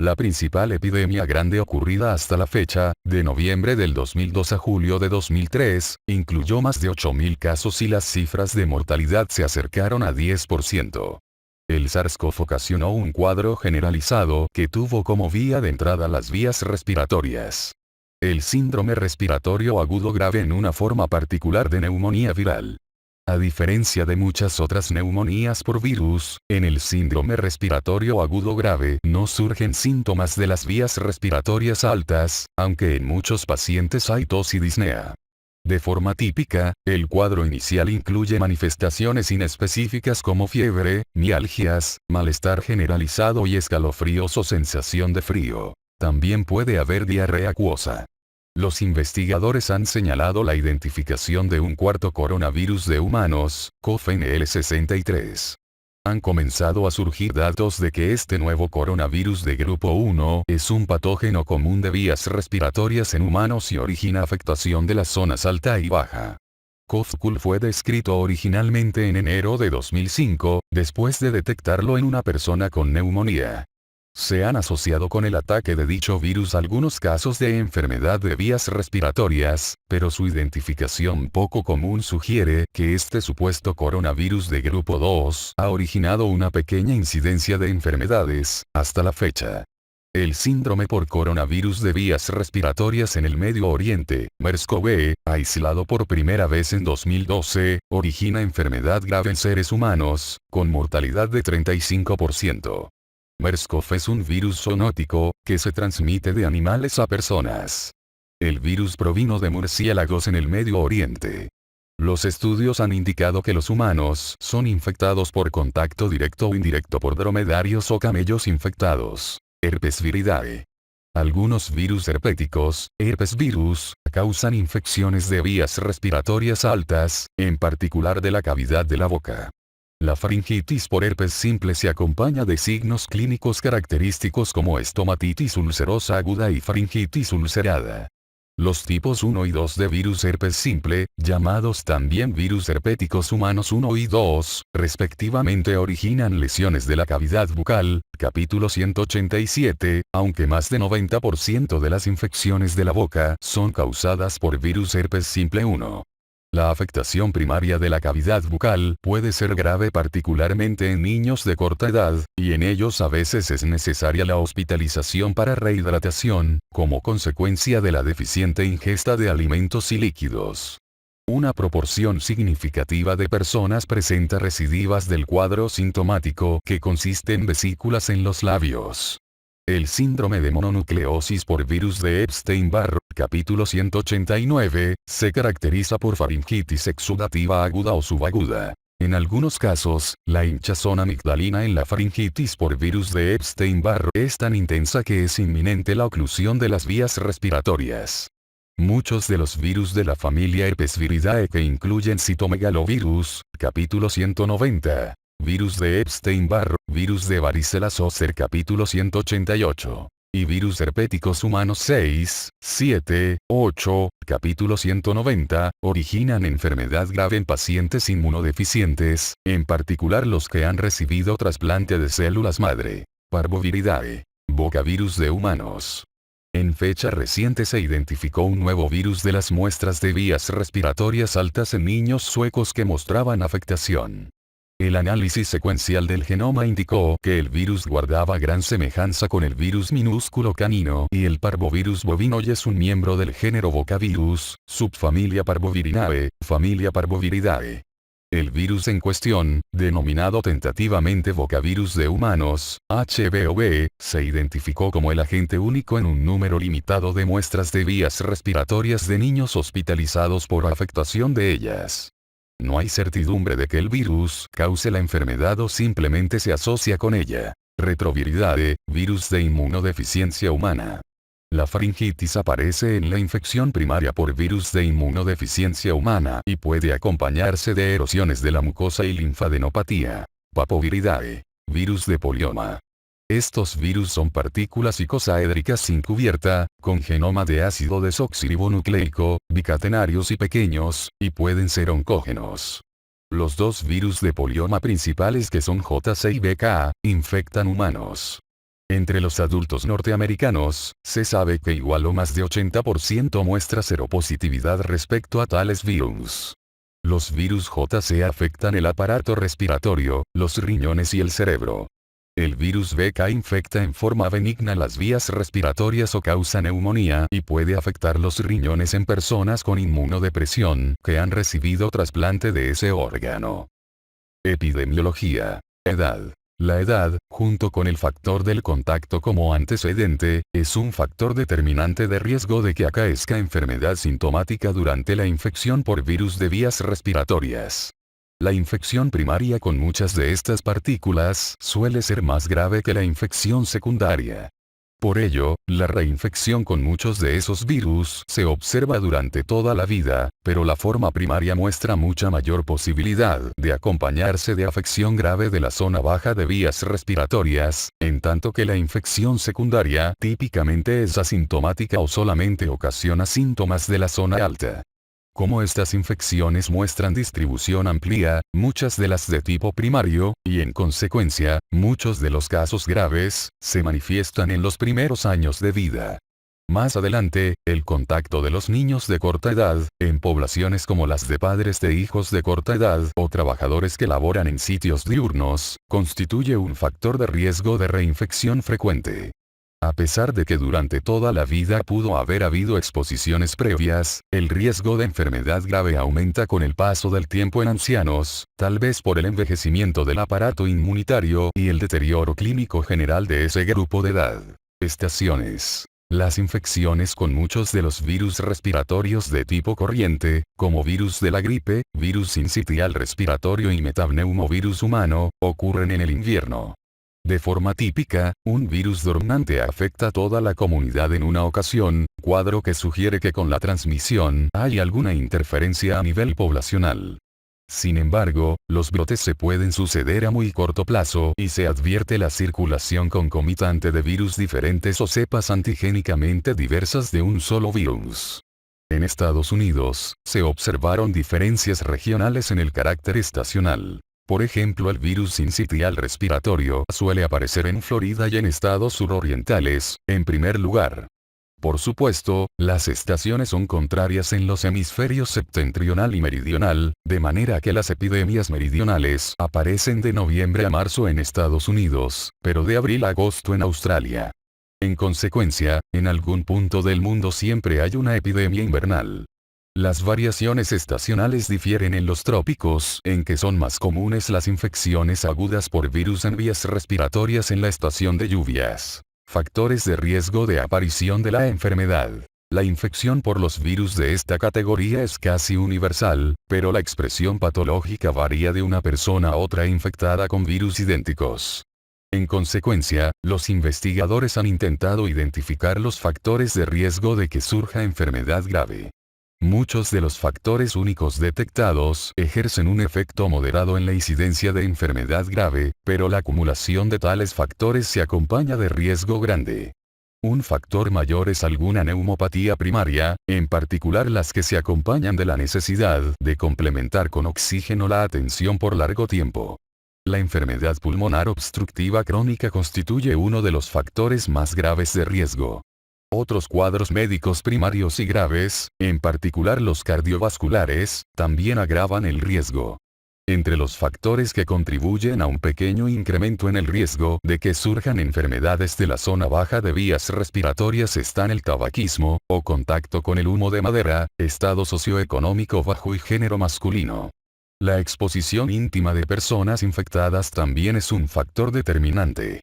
La principal epidemia grande ocurrida hasta la fecha, de noviembre del 2002 a julio de 2003, incluyó más de 8.000 casos y las cifras de mortalidad se acercaron a 10%. El SARS-CoV ocasionó un cuadro generalizado que tuvo como vía de entrada las vías respiratorias. El síndrome respiratorio agudo grave en una forma particular de neumonía viral. A diferencia de muchas otras neumonías por virus, en el síndrome respiratorio agudo grave no surgen síntomas de las vías respiratorias altas, aunque en muchos pacientes hay tos y disnea. De forma típica, el cuadro inicial incluye manifestaciones inespecíficas como fiebre, mialgias, malestar generalizado y escalofríos o sensación de frío. También puede haber diarrea acuosa. Los investigadores han señalado la identificación de un cuarto coronavirus de humanos, CoV-NL63. Han comenzado a surgir datos de que este nuevo coronavirus de grupo 1 es un patógeno común de vías respiratorias en humanos y origina afectación de las zonas alta y baja. CoV fue descrito originalmente en enero de 2005, después de detectarlo en una persona con neumonía. Se han asociado con el ataque de dicho virus algunos casos de enfermedad de vías respiratorias, pero su identificación poco común sugiere que este supuesto coronavirus de grupo 2 ha originado una pequeña incidencia de enfermedades, hasta la fecha. El síndrome por coronavirus de vías respiratorias en el Medio Oriente, MERS-CoV, aislado por primera vez en 2012, origina enfermedad grave en seres humanos, con mortalidad de 35%. MERS-CoV es un virus zoonótico, que se transmite de animales a personas. El virus provino de murciélagos en el Medio Oriente. Los estudios han indicado que los humanos son infectados por contacto directo o indirecto por dromedarios o camellos infectados. Herpes viridae. Algunos virus herpéticos, herpes virus, causan infecciones de vías respiratorias altas, en particular de la cavidad de la boca. La faringitis por herpes simple se acompaña de signos clínicos característicos como estomatitis ulcerosa aguda y faringitis ulcerada. Los tipos 1 y 2 de virus herpes simple, llamados también virus herpéticos humanos 1 y 2, respectivamente originan lesiones de la cavidad bucal, capítulo 187, aunque más de 90% de las infecciones de la boca son causadas por virus herpes simple 1. La afectación primaria de la cavidad bucal puede ser grave particularmente en niños de corta edad, y en ellos a veces es necesaria la hospitalización para rehidratación, como consecuencia de la deficiente ingesta de alimentos y líquidos. Una proporción significativa de personas presenta recidivas del cuadro sintomático que consiste en vesículas en los labios. El síndrome de mononucleosis por virus de Epstein-Barr, capítulo 189, se caracteriza por faringitis exudativa aguda o subaguda. En algunos casos, la hinchazón amigdalina en la faringitis por virus de Epstein-Barr es tan intensa que es inminente la oclusión de las vías respiratorias. Muchos de los virus de la familia Herpesviridae que incluyen citomegalovirus, capítulo 190. Virus de Epstein-Barr, virus de varicela zoster capítulo 188, y virus herpéticos humanos 6, 7, 8, capítulo 190, originan enfermedad grave en pacientes inmunodeficientes, en particular los que han recibido trasplante de células madre. Parvoviridae. Bocavirus de humanos. En fecha reciente se identificó un nuevo virus de las muestras de vías respiratorias altas en niños suecos que mostraban afectación. El análisis secuencial del genoma indicó que el virus guardaba gran semejanza con el virus minúsculo canino y el parvovirus bovino y es un miembro del género Bocavirus, subfamilia Parvovirinae, familia Parvoviridae. El virus en cuestión, denominado tentativamente Bocavirus de humanos, HBOV, se identificó como el agente único en un número limitado de muestras de vías respiratorias de niños hospitalizados por afectación de ellas. No hay certidumbre de que el virus cause la enfermedad o simplemente se asocia con ella. Retroviridae, virus de inmunodeficiencia humana. La faringitis aparece en la infección primaria por virus de inmunodeficiencia humana y puede acompañarse de erosiones de la mucosa y linfadenopatía. Papoviridae, virus de polioma. Estos virus son partículas icosaédricas sin cubierta, con genoma de ácido desoxirribonucleico, bicatenarios y pequeños, y pueden ser oncógenos. Los dos virus de polioma principales, que son JC y BK, infectan humanos. Entre los adultos norteamericanos, se sabe que igual o más de 80% muestra seropositividad respecto a tales virus. Los virus JC afectan el aparato respiratorio, los riñones y el cerebro. El virus BK infecta en forma benigna las vías respiratorias o causa neumonía y puede afectar los riñones en personas con inmunodepresión que han recibido trasplante de ese órgano. Epidemiología. Edad. La edad, junto con el factor del contacto como antecedente, es un factor determinante de riesgo de que acaezca enfermedad sintomática durante la infección por virus de vías respiratorias. La infección primaria con muchas de estas partículas suele ser más grave que la infección secundaria. Por ello, la reinfección con muchos de esos virus se observa durante toda la vida, pero la forma primaria muestra mucha mayor posibilidad de acompañarse de afección grave de la zona baja de vías respiratorias, en tanto que la infección secundaria típicamente es asintomática o solamente ocasiona síntomas de la zona alta. Como estas infecciones muestran distribución amplia, muchas de las de tipo primario, y en consecuencia, muchos de los casos graves, se manifiestan en los primeros años de vida. Más adelante, el contacto de los niños de corta edad, en poblaciones como las de padres de hijos de corta edad o trabajadores que laboran en sitios diurnos, constituye un factor de riesgo de reinfección frecuente. A pesar de que durante toda la vida pudo haber habido exposiciones previas, el riesgo de enfermedad grave aumenta con el paso del tiempo en ancianos, tal vez por el envejecimiento del aparato inmunitario y el deterioro clínico general de ese grupo de edad. Estaciones. Las infecciones con muchos de los virus respiratorios de tipo corriente, como virus de la gripe, virus sincitial respiratorio y metapneumovirus humano, ocurren en el invierno. De forma típica, un virus dormante afecta a toda la comunidad en una ocasión, cuadro que sugiere que con la transmisión hay alguna interferencia a nivel poblacional. Sin embargo, los brotes se pueden suceder a muy corto plazo y se advierte la circulación concomitante de virus diferentes o cepas antigénicamente diversas de un solo virus. En Estados Unidos, se observaron diferencias regionales en el carácter estacional. Por ejemplo, el virus sincitial respiratorio suele aparecer en Florida y en estados surorientales, en primer lugar. Por supuesto, las estaciones son contrarias en los hemisferios septentrional y meridional, de manera que las epidemias meridionales aparecen de noviembre a marzo en Estados Unidos, pero de abril a agosto en Australia. En consecuencia, en algún punto del mundo siempre hay una epidemia invernal. Las variaciones estacionales difieren en los trópicos, en que son más comunes las infecciones agudas por virus en vías respiratorias en la estación de lluvias. Factores de riesgo de aparición de la enfermedad. La infección por los virus de esta categoría es casi universal, pero la expresión patológica varía de una persona a otra infectada con virus idénticos. En consecuencia, los investigadores han intentado identificar los factores de riesgo de que surja enfermedad grave. Muchos de los factores únicos detectados ejercen un efecto moderado en la incidencia de enfermedad grave, pero la acumulación de tales factores se acompaña de riesgo grande. Un factor mayor es alguna neumopatía primaria, en particular las que se acompañan de la necesidad de complementar con oxígeno la atención por largo tiempo. La enfermedad pulmonar obstructiva crónica constituye uno de los factores más graves de riesgo. Otros cuadros médicos primarios y graves, en particular los cardiovasculares, también agravan el riesgo. Entre los factores que contribuyen a un pequeño incremento en el riesgo de que surjan enfermedades de la zona baja de vías respiratorias están el tabaquismo, o contacto con el humo de madera, estado socioeconómico bajo y género masculino. La exposición íntima de personas infectadas también es un factor determinante.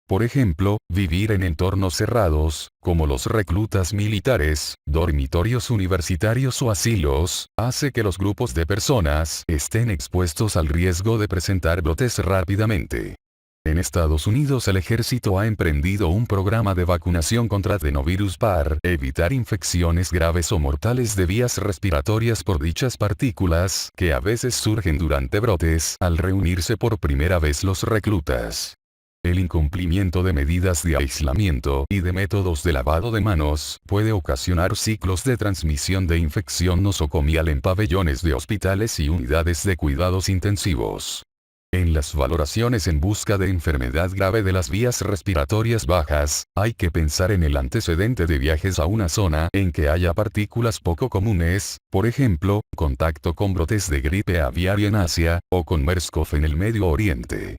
Por ejemplo, vivir en entornos cerrados, como los reclutas militares, dormitorios universitarios o asilos, hace que los grupos de personas estén expuestos al riesgo de presentar brotes rápidamente. En Estados Unidos el ejército ha emprendido un programa de vacunación contra adenovirus para evitar infecciones graves o mortales de vías respiratorias por dichas partículas que a veces surgen durante brotes al reunirse por primera vez los reclutas. El incumplimiento de medidas de aislamiento y de métodos de lavado de manos puede ocasionar ciclos de transmisión de infección nosocomial en pabellones de hospitales y unidades de cuidados intensivos. En las valoraciones en busca de enfermedad grave de las vías respiratorias bajas, hay que pensar en el antecedente de viajes a una zona en que haya partículas poco comunes, por ejemplo, contacto con brotes de gripe aviaria en Asia, o con MERS-CoV en el Medio Oriente.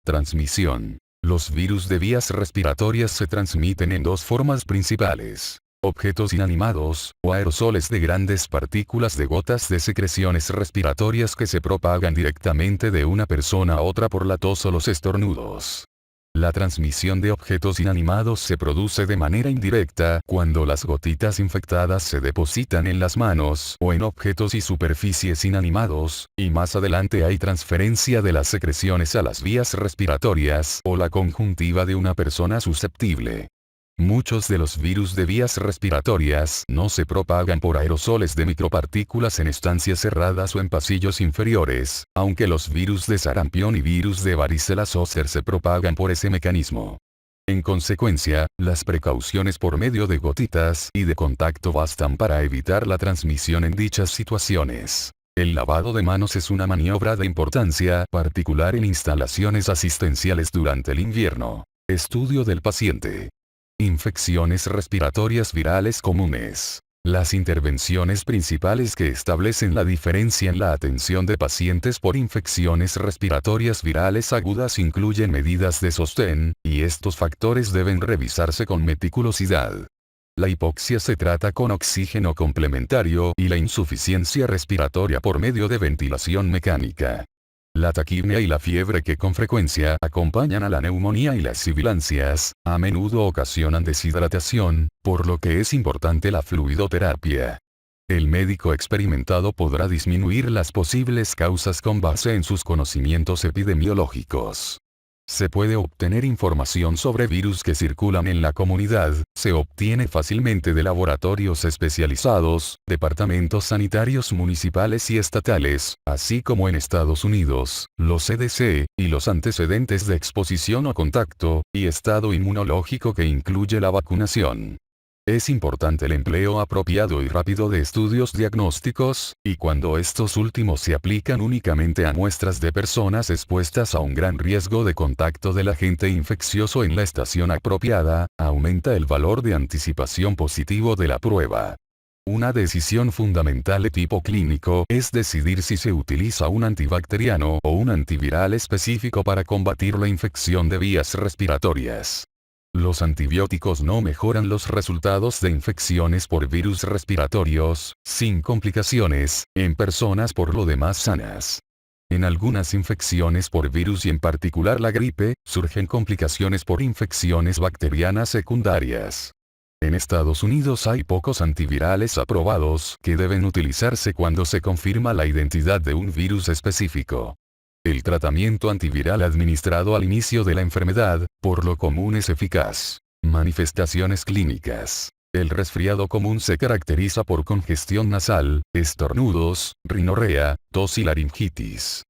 Transmisión. Los virus de vías respiratorias se transmiten en dos formas principales. Objetos inanimados, o aerosoles de grandes partículas de gotas de secreciones respiratorias que se propagan directamente de una persona a otra por la tos o los estornudos. La transmisión de objetos inanimados se produce de manera indirecta cuando las gotitas infectadas se depositan en las manos o en objetos y superficies inanimados, y más adelante hay transferencia de las secreciones a las vías respiratorias o la conjuntiva de una persona susceptible. Muchos de los virus de vías respiratorias no se propagan por aerosoles de micropartículas en estancias cerradas o en pasillos inferiores, aunque los virus de sarampión y virus de varicela zoster se propagan por ese mecanismo. En consecuencia, las precauciones por medio de gotitas y de contacto bastan para evitar la transmisión en dichas situaciones. El lavado de manos es una maniobra de importancia particular en instalaciones asistenciales durante el invierno. Estudio del paciente. Infecciones respiratorias virales comunes. Las intervenciones principales que establecen la diferencia en la atención de pacientes por infecciones respiratorias virales agudas incluyen medidas de sostén, y estos factores deben revisarse con meticulosidad. La hipoxia se trata con oxígeno complementario y la insuficiencia respiratoria por medio de ventilación mecánica. La taquipnea y la fiebre que con frecuencia acompañan a la neumonía y las sibilancias, a menudo ocasionan deshidratación, por lo que es importante la fluidoterapia. El médico experimentado podrá disminuir las posibles causas con base en sus conocimientos epidemiológicos. Se puede obtener información sobre virus que circulan en la comunidad, se obtiene fácilmente de laboratorios especializados, departamentos sanitarios municipales y estatales, así como en Estados Unidos, los CDC, y los antecedentes de exposición o contacto, y estado inmunológico que incluye la vacunación. Es importante el empleo apropiado y rápido de estudios diagnósticos, y cuando estos últimos se aplican únicamente a muestras de personas expuestas a un gran riesgo de contacto del agente infeccioso en la estación apropiada, aumenta el valor de anticipación positivo de la prueba. Una decisión fundamental de tipo clínico es decidir si se utiliza un antibacteriano o un antiviral específico para combatir la infección de vías respiratorias. Los antibióticos no mejoran los resultados de infecciones por virus respiratorios, sin complicaciones, en personas por lo demás sanas. En algunas infecciones por virus y en particular la gripe, surgen complicaciones por infecciones bacterianas secundarias. En Estados Unidos hay pocos antivirales aprobados que deben utilizarse cuando se confirma la identidad de un virus específico. El tratamiento antiviral administrado al inicio de la enfermedad, por lo común es eficaz. Manifestaciones clínicas. El resfriado común se caracteriza por congestión nasal, estornudos, rinorrea, tos y laringitis.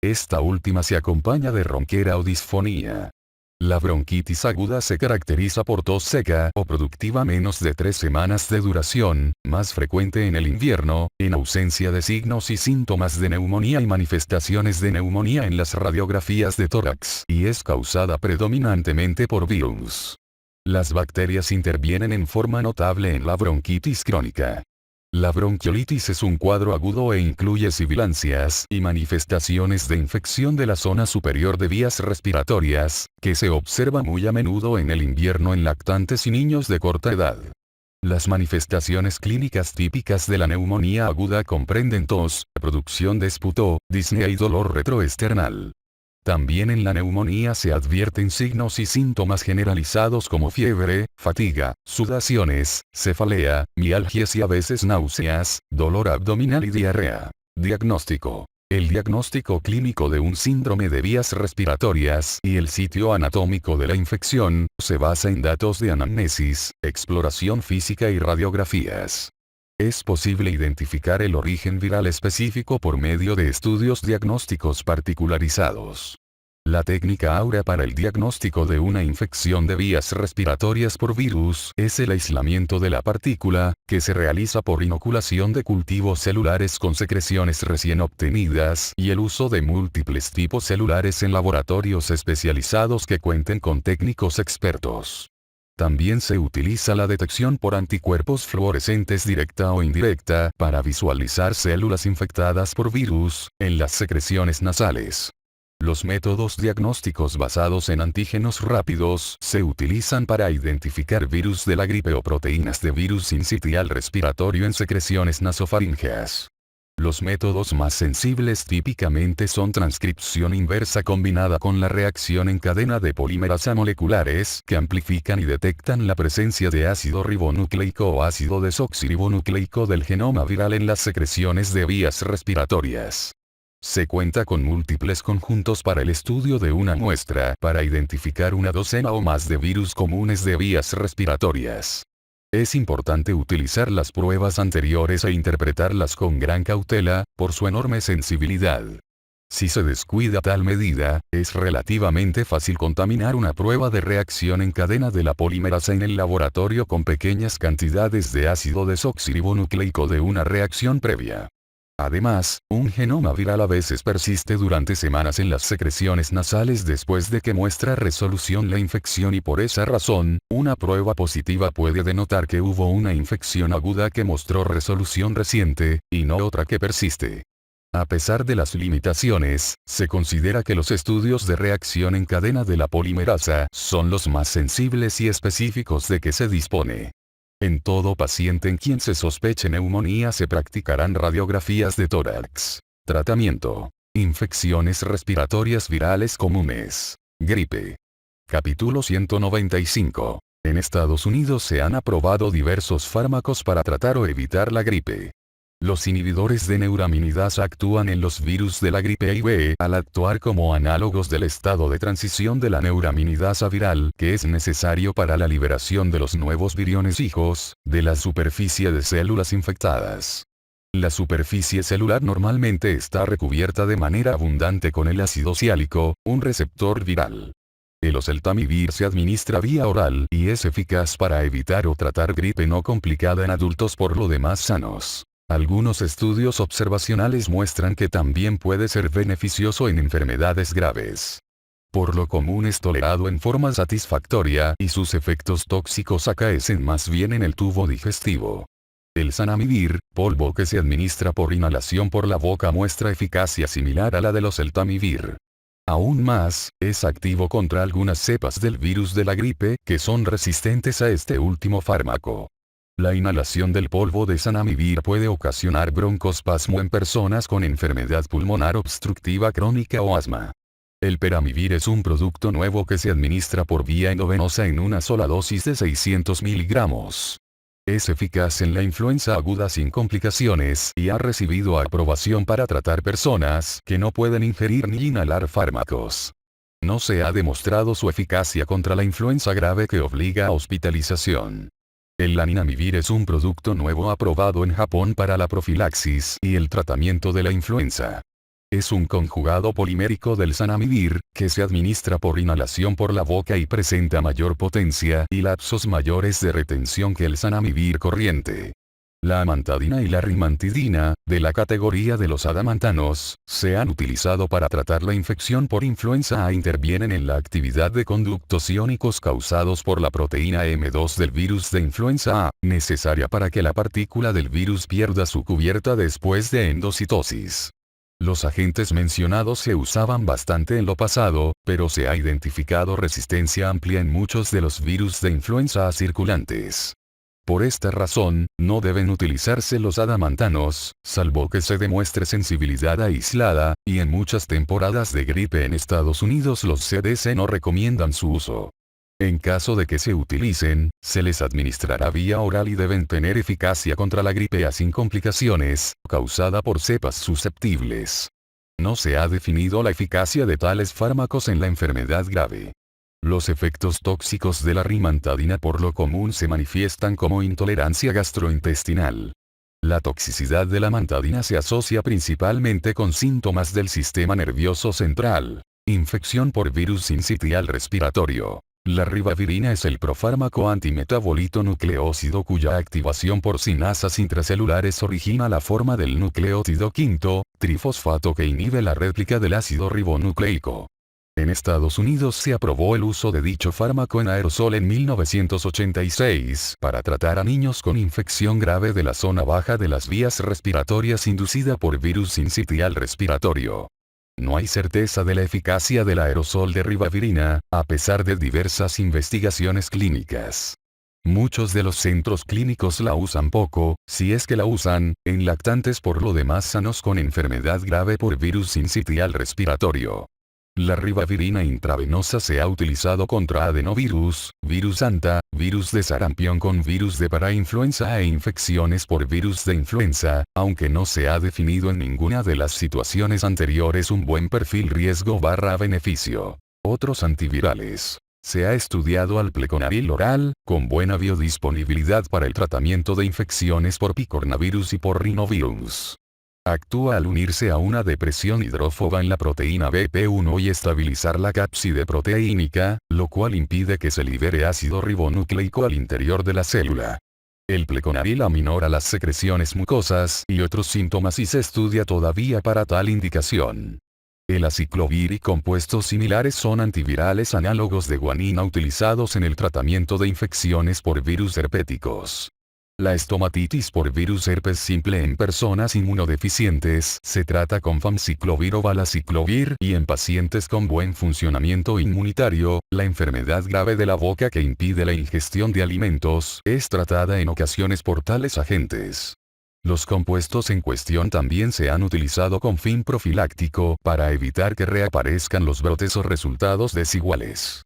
Esta última se acompaña de ronquera o disfonía. La bronquitis aguda se caracteriza por tos seca o productiva menos de 3 semanas de duración, más frecuente en el invierno, en ausencia de signos y síntomas de neumonía y manifestaciones de neumonía en las radiografías de tórax, y es causada predominantemente por virus. Las bacterias intervienen en forma notable en la bronquitis crónica. La bronquiolitis es un cuadro agudo e incluye sibilancias y manifestaciones de infección de la zona superior de vías respiratorias, que se observa muy a menudo en el invierno en lactantes y niños de corta edad. Las manifestaciones clínicas típicas de la neumonía aguda comprenden tos, producción de esputo, disnea y dolor retroesternal. También en la neumonía se advierten signos y síntomas generalizados como fiebre, fatiga, sudaciones, cefalea, mialgias y a veces náuseas, dolor abdominal y diarrea. Diagnóstico. El diagnóstico clínico de un síndrome de vías respiratorias y el sitio anatómico de la infección se basa en datos de anamnesis, exploración física y radiografías. Es posible identificar el origen viral específico por medio de estudios diagnósticos particularizados. La técnica AURA para el diagnóstico de una infección de vías respiratorias por virus es el aislamiento de la partícula, que se realiza por inoculación de cultivos celulares con secreciones recién obtenidas y el uso de múltiples tipos celulares en laboratorios especializados que cuenten con técnicos expertos. También se utiliza la detección por anticuerpos fluorescentes directa o indirecta para visualizar células infectadas por virus en las secreciones nasales. Los métodos diagnósticos basados en antígenos rápidos se utilizan para identificar virus de la gripe o proteínas de virus sincitial respiratorio en secreciones nasofaríngeas. Los métodos más sensibles típicamente son transcripción inversa combinada con la reacción en cadena de polimerasa moleculares que amplifican y detectan la presencia de ácido ribonucleico o ácido desoxirribonucleico del genoma viral en las secreciones de vías respiratorias. Se cuenta con múltiples conjuntos para el estudio de una muestra para identificar una docena o más de virus comunes de vías respiratorias. Es importante utilizar las pruebas anteriores e interpretarlas con gran cautela, por su enorme sensibilidad. Si se descuida tal medida, es relativamente fácil contaminar una prueba de reacción en cadena de la polimerasa en el laboratorio con pequeñas cantidades de ácido desoxirribonucleico de una reacción previa. Además, un genoma viral a veces persiste durante semanas en las secreciones nasales después de que muestra resolución la infección y por esa razón, una prueba positiva puede denotar que hubo una infección aguda que mostró resolución reciente, y no otra que persiste. A pesar de las limitaciones, se considera que los estudios de reacción en cadena de la polimerasa son los más sensibles y específicos de que se dispone. En todo paciente en quien se sospeche neumonía se practicarán radiografías de tórax. Tratamiento. Infecciones respiratorias virales comunes. Gripe. Capítulo 195. En Estados Unidos se han aprobado diversos fármacos para tratar o evitar la gripe. Los inhibidores de neuraminidasa actúan en los virus de la gripe A y B al actuar como análogos del estado de transición de la neuraminidasa viral que es necesario para la liberación de los nuevos viriones hijos de la superficie de células infectadas. La superficie celular normalmente está recubierta de manera abundante con el ácido siálico, un receptor viral. El oseltamivir se administra vía oral y es eficaz para evitar o tratar gripe no complicada en adultos por lo demás sanos. Algunos estudios observacionales muestran que también puede ser beneficioso en enfermedades graves. Por lo común es tolerado en forma satisfactoria y sus efectos tóxicos acaecen más bien en el tubo digestivo. El zanamivir, polvo que se administra por inhalación por la boca muestra eficacia similar a la del oseltamivir. Aún más, es activo contra algunas cepas del virus de la gripe que son resistentes a este último fármaco. La inhalación del polvo de zanamivir puede ocasionar broncoespasmo en personas con enfermedad pulmonar obstructiva crónica o asma. El peramivir es un producto nuevo que se administra por vía endovenosa en una sola dosis de 600 miligramos. Es eficaz en la influenza aguda sin complicaciones y ha recibido aprobación para tratar personas que no pueden ingerir ni inhalar fármacos. No se ha demostrado su eficacia contra la influenza grave que obliga a hospitalización. El laninamivir es un producto nuevo aprobado en Japón para la profilaxis y el tratamiento de la influenza. Es un conjugado polimérico del zanamivir, que se administra por inhalación por la boca y presenta mayor potencia y lapsos mayores de retención que el zanamivir corriente. La amantadina y la rimantidina, de la categoría de los adamantanos, se han utilizado para tratar la infección por influenza A. Intervienen en la actividad de conductos iónicos causados por la proteína M2 del virus de influenza A, necesaria para que la partícula del virus pierda su cubierta después de endocitosis. Los agentes mencionados se usaban bastante en lo pasado, pero se ha identificado resistencia amplia en muchos de los virus de influenza A circulantes. Por esta razón, no deben utilizarse los adamantanos, salvo que se demuestre sensibilidad aislada, y en muchas temporadas de gripe en Estados Unidos los CDC no recomiendan su uso. En caso de que se utilicen, se les administrará vía oral y deben tener eficacia contra la gripe A sin complicaciones, causada por cepas susceptibles. No se ha definido la eficacia de tales fármacos en la enfermedad grave. Los efectos tóxicos de la rimantadina por lo común se manifiestan como intolerancia gastrointestinal. La toxicidad de la mantadina se asocia principalmente con síntomas del sistema nervioso central. Infección por virus sincitial respiratorio. La ribavirina es el profármaco antimetabolito nucleócido cuya activación por sinasas intracelulares origina la forma del nucleótido quinto, trifosfato que inhibe la réplica del ácido ribonucleico. En Estados Unidos se aprobó el uso de dicho fármaco en aerosol en 1986 para tratar a niños con infección grave de la zona baja de las vías respiratorias inducida por virus sincitial respiratorio. No hay certeza de la eficacia del aerosol de ribavirina, a pesar de diversas investigaciones clínicas. Muchos de los centros clínicos la usan poco, si es que la usan, en lactantes por lo demás sanos con enfermedad grave por virus sincitial respiratorio. La ribavirina intravenosa se ha utilizado contra adenovirus, virus Anta, virus de sarampión con virus de parainfluenza e infecciones por virus de influenza, aunque no se ha definido en ninguna de las situaciones anteriores un buen perfil riesgo/beneficio. Otros antivirales. Se ha estudiado al pleconazil oral, con buena biodisponibilidad para el tratamiento de infecciones por picornavirus y por rinovirus. Actúa al unirse a una depresión hidrófoba en la proteína BP1 y estabilizar la cápside proteínica, lo cual impide que se libere ácido ribonucleico al interior de la célula. El pleconazil aminora las secreciones mucosas y otros síntomas y se estudia todavía para tal indicación. El aciclovir y compuestos similares son antivirales análogos de guanina utilizados en el tratamiento de infecciones por virus herpéticos. La estomatitis por virus herpes simple en personas inmunodeficientes se trata con famciclovir o valaciclovir y en pacientes con buen funcionamiento inmunitario, la enfermedad grave de la boca que impide la ingestión de alimentos es tratada en ocasiones por tales agentes. Los compuestos en cuestión también se han utilizado con fin profiláctico para evitar que reaparezcan los brotes o resultados desiguales.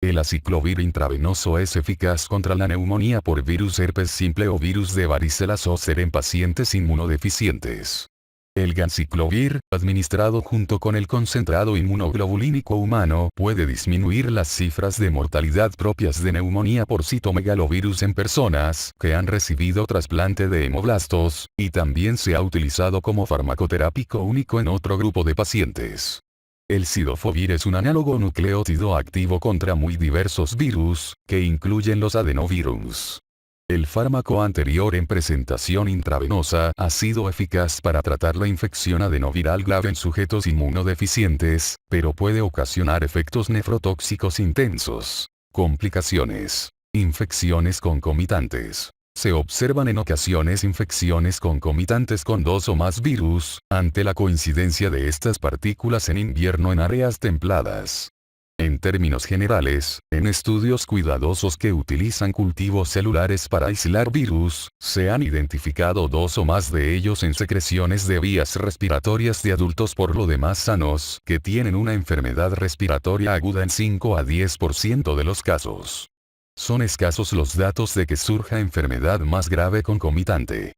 El aciclovir intravenoso es eficaz contra la neumonía por virus herpes simple o virus de varicela zoster en pacientes inmunodeficientes. El ganciclovir, administrado junto con el concentrado inmunoglobulínico humano, puede disminuir las cifras de mortalidad propias de neumonía por citomegalovirus en personas que han recibido trasplante de hemoblastos, y también se ha utilizado como farmacoterápico único en otro grupo de pacientes. El cidofovir es un análogo nucleótido activo contra muy diversos virus, que incluyen los adenovirus. El fármaco anterior en presentación intravenosa ha sido eficaz para tratar la infección adenoviral grave en sujetos inmunodeficientes, pero puede ocasionar efectos nefrotóxicos intensos. Complicaciones. Infecciones concomitantes. Se observan en ocasiones infecciones concomitantes con dos o más virus, ante la coincidencia de estas partículas en invierno en áreas templadas. En términos generales, en estudios cuidadosos que utilizan cultivos celulares para aislar virus, se han identificado dos o más de ellos en secreciones de vías respiratorias de adultos por lo demás sanos, que tienen una enfermedad respiratoria aguda en 5 a 10% de los casos. Son escasos los datos de que surja enfermedad más grave concomitante.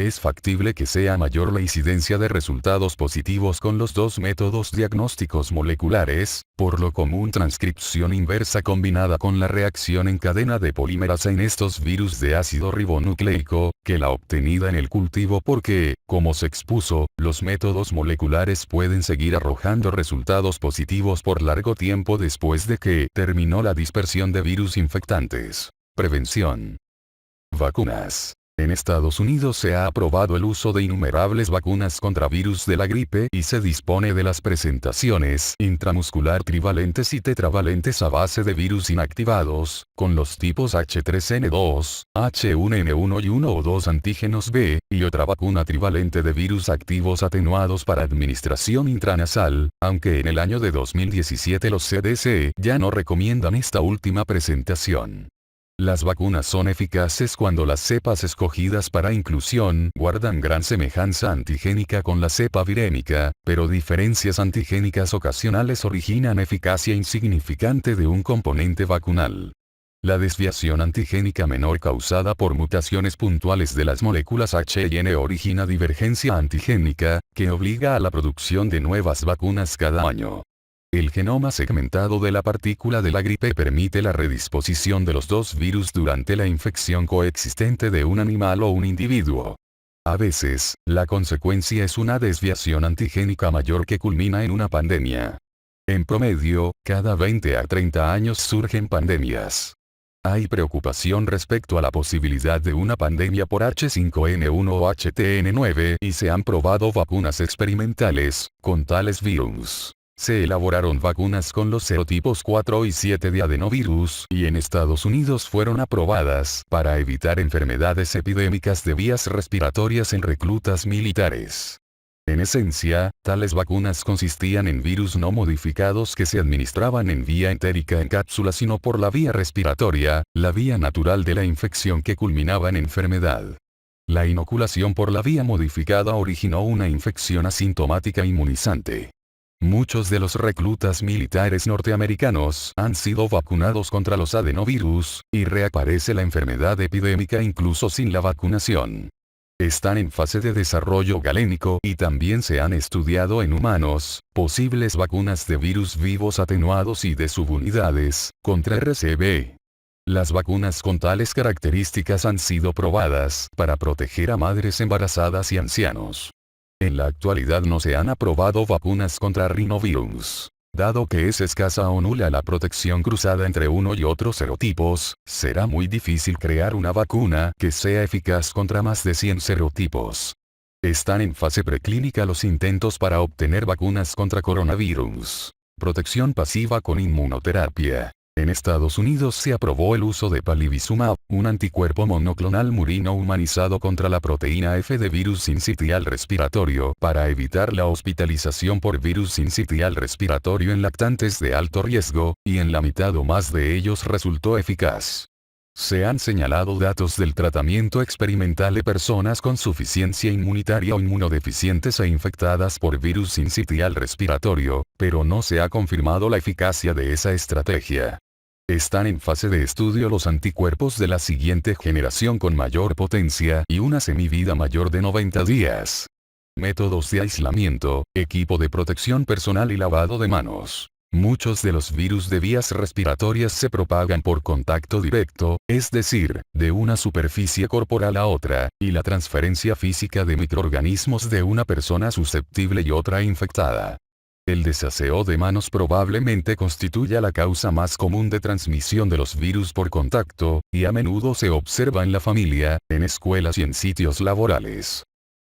Es factible que sea mayor la incidencia de resultados positivos con los dos métodos diagnósticos moleculares, por lo común transcripción inversa combinada con la reacción en cadena de polimerasa en estos virus de ácido ribonucleico, que la obtenida en el cultivo porque, como se expuso, los métodos moleculares pueden seguir arrojando resultados positivos por largo tiempo después de que terminó la dispersión de virus infectantes. Prevención. Vacunas. En Estados Unidos se ha aprobado el uso de innumerables vacunas contra virus de la gripe y se dispone de las presentaciones intramuscular trivalentes y tetravalentes a base de virus inactivados, con los tipos H3N2, H1N1 y 1 o 2 antígenos B, y otra vacuna trivalente de virus activos atenuados para administración intranasal, aunque en el año de 2017 los CDC ya no recomiendan esta última presentación. Las vacunas son eficaces cuando las cepas escogidas para inclusión guardan gran semejanza antigénica con la cepa virémica, pero diferencias antigénicas ocasionales originan eficacia insignificante de un componente vacunal. La desviación antigénica menor causada por mutaciones puntuales de las moléculas H y N origina divergencia antigénica, que obliga a la producción de nuevas vacunas cada año. El genoma segmentado de la partícula de la gripe permite la redisposición de los dos virus durante la infección coexistente de un animal o un individuo. A veces, la consecuencia es una desviación antigénica mayor que culmina en una pandemia. En promedio, cada 20 a 30 años surgen pandemias. Hay preocupación respecto a la posibilidad de una pandemia por H5N1 o HTN9 y se han probado vacunas experimentales con tales virus. Se elaboraron vacunas con los serotipos 4 y 7 de adenovirus y en Estados Unidos fueron aprobadas para evitar enfermedades epidémicas de vías respiratorias en reclutas militares. En esencia, tales vacunas consistían en virus no modificados que se administraban en vía entérica en cápsulas y no por la vía respiratoria, la vía natural de la infección que culminaba en enfermedad. La inoculación por la vía modificada originó una infección asintomática inmunizante. Muchos de los reclutas militares norteamericanos han sido vacunados contra los adenovirus, y reaparece la enfermedad epidémica incluso sin la vacunación. Están en fase de desarrollo galénico y también se han estudiado en humanos, posibles vacunas de virus vivos atenuados y de subunidades, contra RSV. Las vacunas con tales características han sido probadas para proteger a madres embarazadas y ancianos. En la actualidad no se han aprobado vacunas contra rinovirus. Dado que es escasa o nula la protección cruzada entre uno y otro serotipos, será muy difícil crear una vacuna que sea eficaz contra más de 100 serotipos. Están en fase preclínica los intentos para obtener vacunas contra coronavirus. Protección pasiva con inmunoterapia. En Estados Unidos se aprobó el uso de palivizumab, un anticuerpo monoclonal murino humanizado contra la proteína F de virus sincitial respiratorio para evitar la hospitalización por virus sincitial respiratorio en lactantes de alto riesgo, y en la mitad o más de ellos resultó eficaz. Se han señalado datos del tratamiento experimental de personas con suficiencia inmunitaria o inmunodeficientes e infectadas por virus sincitial respiratorio, pero no se ha confirmado la eficacia de esa estrategia. Están en fase de estudio los anticuerpos de la siguiente generación con mayor potencia y una semivida mayor de 90 días. Métodos de aislamiento, equipo de protección personal y lavado de manos. Muchos de los virus de vías respiratorias se propagan por contacto directo, es decir, de una superficie corporal a otra, y la transferencia física de microorganismos de una persona susceptible y otra infectada. El desaseo de manos probablemente constituya la causa más común de transmisión de los virus por contacto, y a menudo se observa en la familia, en escuelas y en sitios laborales.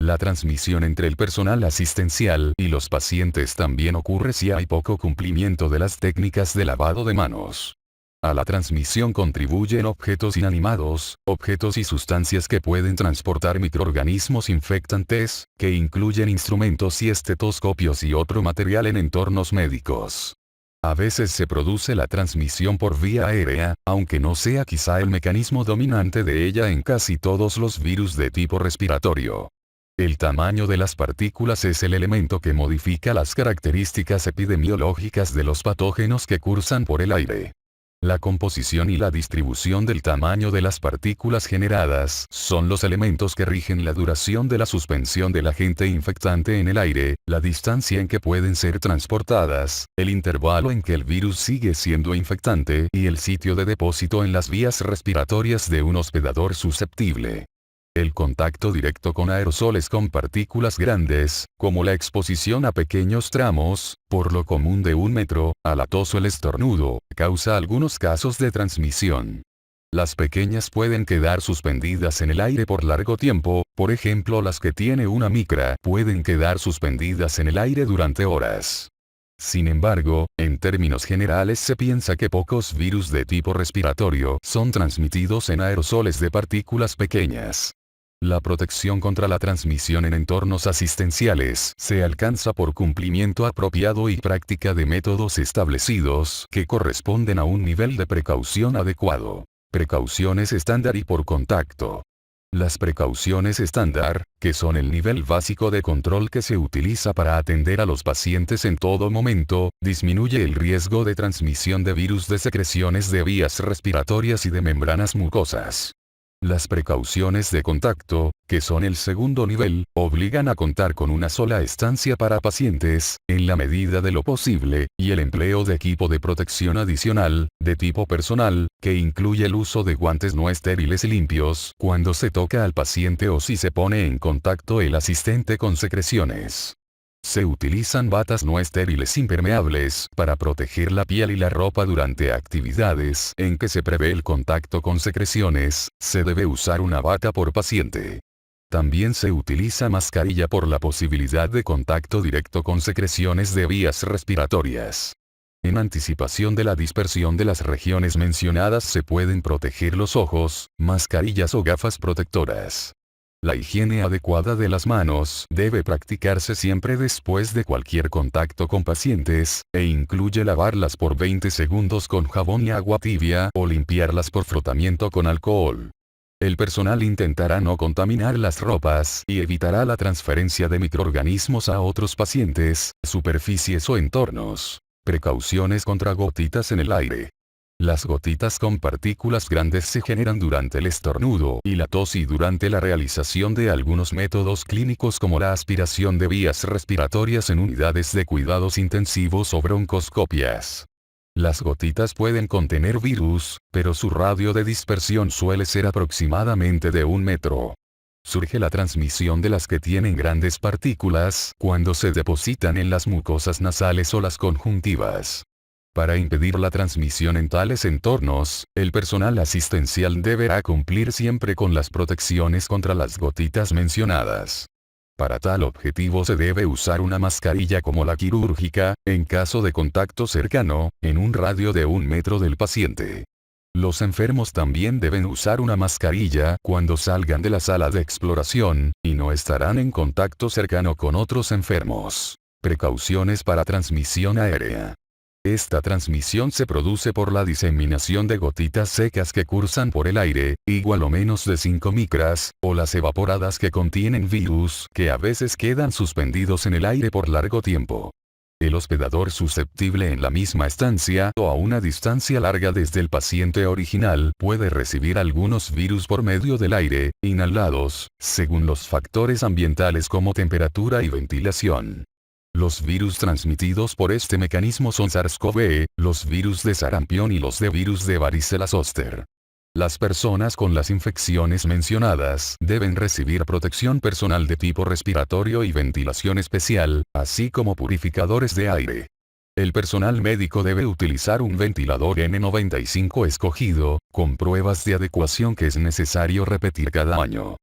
La transmisión entre el personal asistencial y los pacientes también ocurre si hay poco cumplimiento de las técnicas de lavado de manos. A la transmisión contribuyen objetos inanimados, objetos y sustancias que pueden transportar microorganismos infectantes, que incluyen instrumentos y estetoscopios y otro material en entornos médicos. A veces se produce la transmisión por vía aérea, aunque no sea quizá el mecanismo dominante de ella en casi todos los virus de tipo respiratorio. El tamaño de las partículas es el elemento que modifica las características epidemiológicas de los patógenos que cursan por el aire. La composición y la distribución del tamaño de las partículas generadas son los elementos que rigen la duración de la suspensión del agente infectante en el aire, la distancia en que pueden ser transportadas, el intervalo en que el virus sigue siendo infectante y el sitio de depósito en las vías respiratorias de un hospedador susceptible. El contacto directo con aerosoles con partículas grandes, como la exposición a pequeños tramos, por lo común de 1 metro, a la tos o el estornudo, causa algunos casos de transmisión. Las pequeñas pueden quedar suspendidas en el aire por largo tiempo, por ejemplo las que tiene una micra pueden quedar suspendidas en el aire durante horas. Sin embargo, en términos generales se piensa que pocos virus de tipo respiratorio son transmitidos en aerosoles de partículas pequeñas. La protección contra la transmisión en entornos asistenciales se alcanza por cumplimiento apropiado y práctica de métodos establecidos que corresponden a un nivel de precaución adecuado. Precauciones estándar y por contacto. Las precauciones estándar, que son el nivel básico de control que se utiliza para atender a los pacientes en todo momento, disminuye el riesgo de transmisión de virus de secreciones de vías respiratorias y de membranas mucosas. Las precauciones de contacto, que son el segundo nivel, obligan a contar con una sola estancia para pacientes, en la medida de lo posible, y el empleo de equipo de protección adicional, de tipo personal, que incluye el uso de guantes no estériles y limpios, cuando se toca al paciente o si se pone en contacto el asistente con secreciones. Se utilizan batas no estériles impermeables para proteger la piel y la ropa durante actividades en que se prevé el contacto con secreciones. Se debe usar una bata por paciente. También se utiliza mascarilla por la posibilidad de contacto directo con secreciones de vías respiratorias. En anticipación de la dispersión de las regiones mencionadas se pueden proteger los ojos, mascarillas o gafas protectoras. La higiene adecuada de las manos debe practicarse siempre después de cualquier contacto con pacientes, e incluye lavarlas por 20 segundos con jabón y agua tibia o limpiarlas por frotamiento con alcohol. El personal intentará no contaminar las ropas y evitará la transferencia de microorganismos a otros pacientes, superficies o entornos. Precauciones contra gotitas en el aire. Las gotitas con partículas grandes se generan durante el estornudo y la tos y durante la realización de algunos métodos clínicos como la aspiración de vías respiratorias en unidades de cuidados intensivos o broncoscopias. Las gotitas pueden contener virus, pero su radio de dispersión suele ser aproximadamente de 1 metro. Surge la transmisión de las que tienen grandes partículas cuando se depositan en las mucosas nasales o las conjuntivas. Para impedir la transmisión en tales entornos, el personal asistencial deberá cumplir siempre con las protecciones contra las gotitas mencionadas. Para tal objetivo se debe usar una mascarilla como la quirúrgica, en caso de contacto cercano, en un radio de 1 metro del paciente. Los enfermos también deben usar una mascarilla cuando salgan de la sala de exploración, y no estarán en contacto cercano con otros enfermos. Precauciones para transmisión aérea. Esta transmisión se produce por la diseminación de gotitas secas que cursan por el aire, igual o menos de 5 micras, o las evaporadas que contienen virus que a veces quedan suspendidos en el aire por largo tiempo. El hospedador susceptible en la misma estancia o a una distancia larga desde el paciente original puede recibir algunos virus por medio del aire, inhalados, según los factores ambientales como temperatura y ventilación. Los virus transmitidos por este mecanismo son SARS-CoV, los virus de sarampión y los de virus de varicela zoster. Las personas con las infecciones mencionadas deben recibir protección personal de tipo respiratorio y ventilación especial, así como purificadores de aire. El personal médico debe utilizar un ventilador N95 escogido, con pruebas de adecuación que es necesario repetir cada año.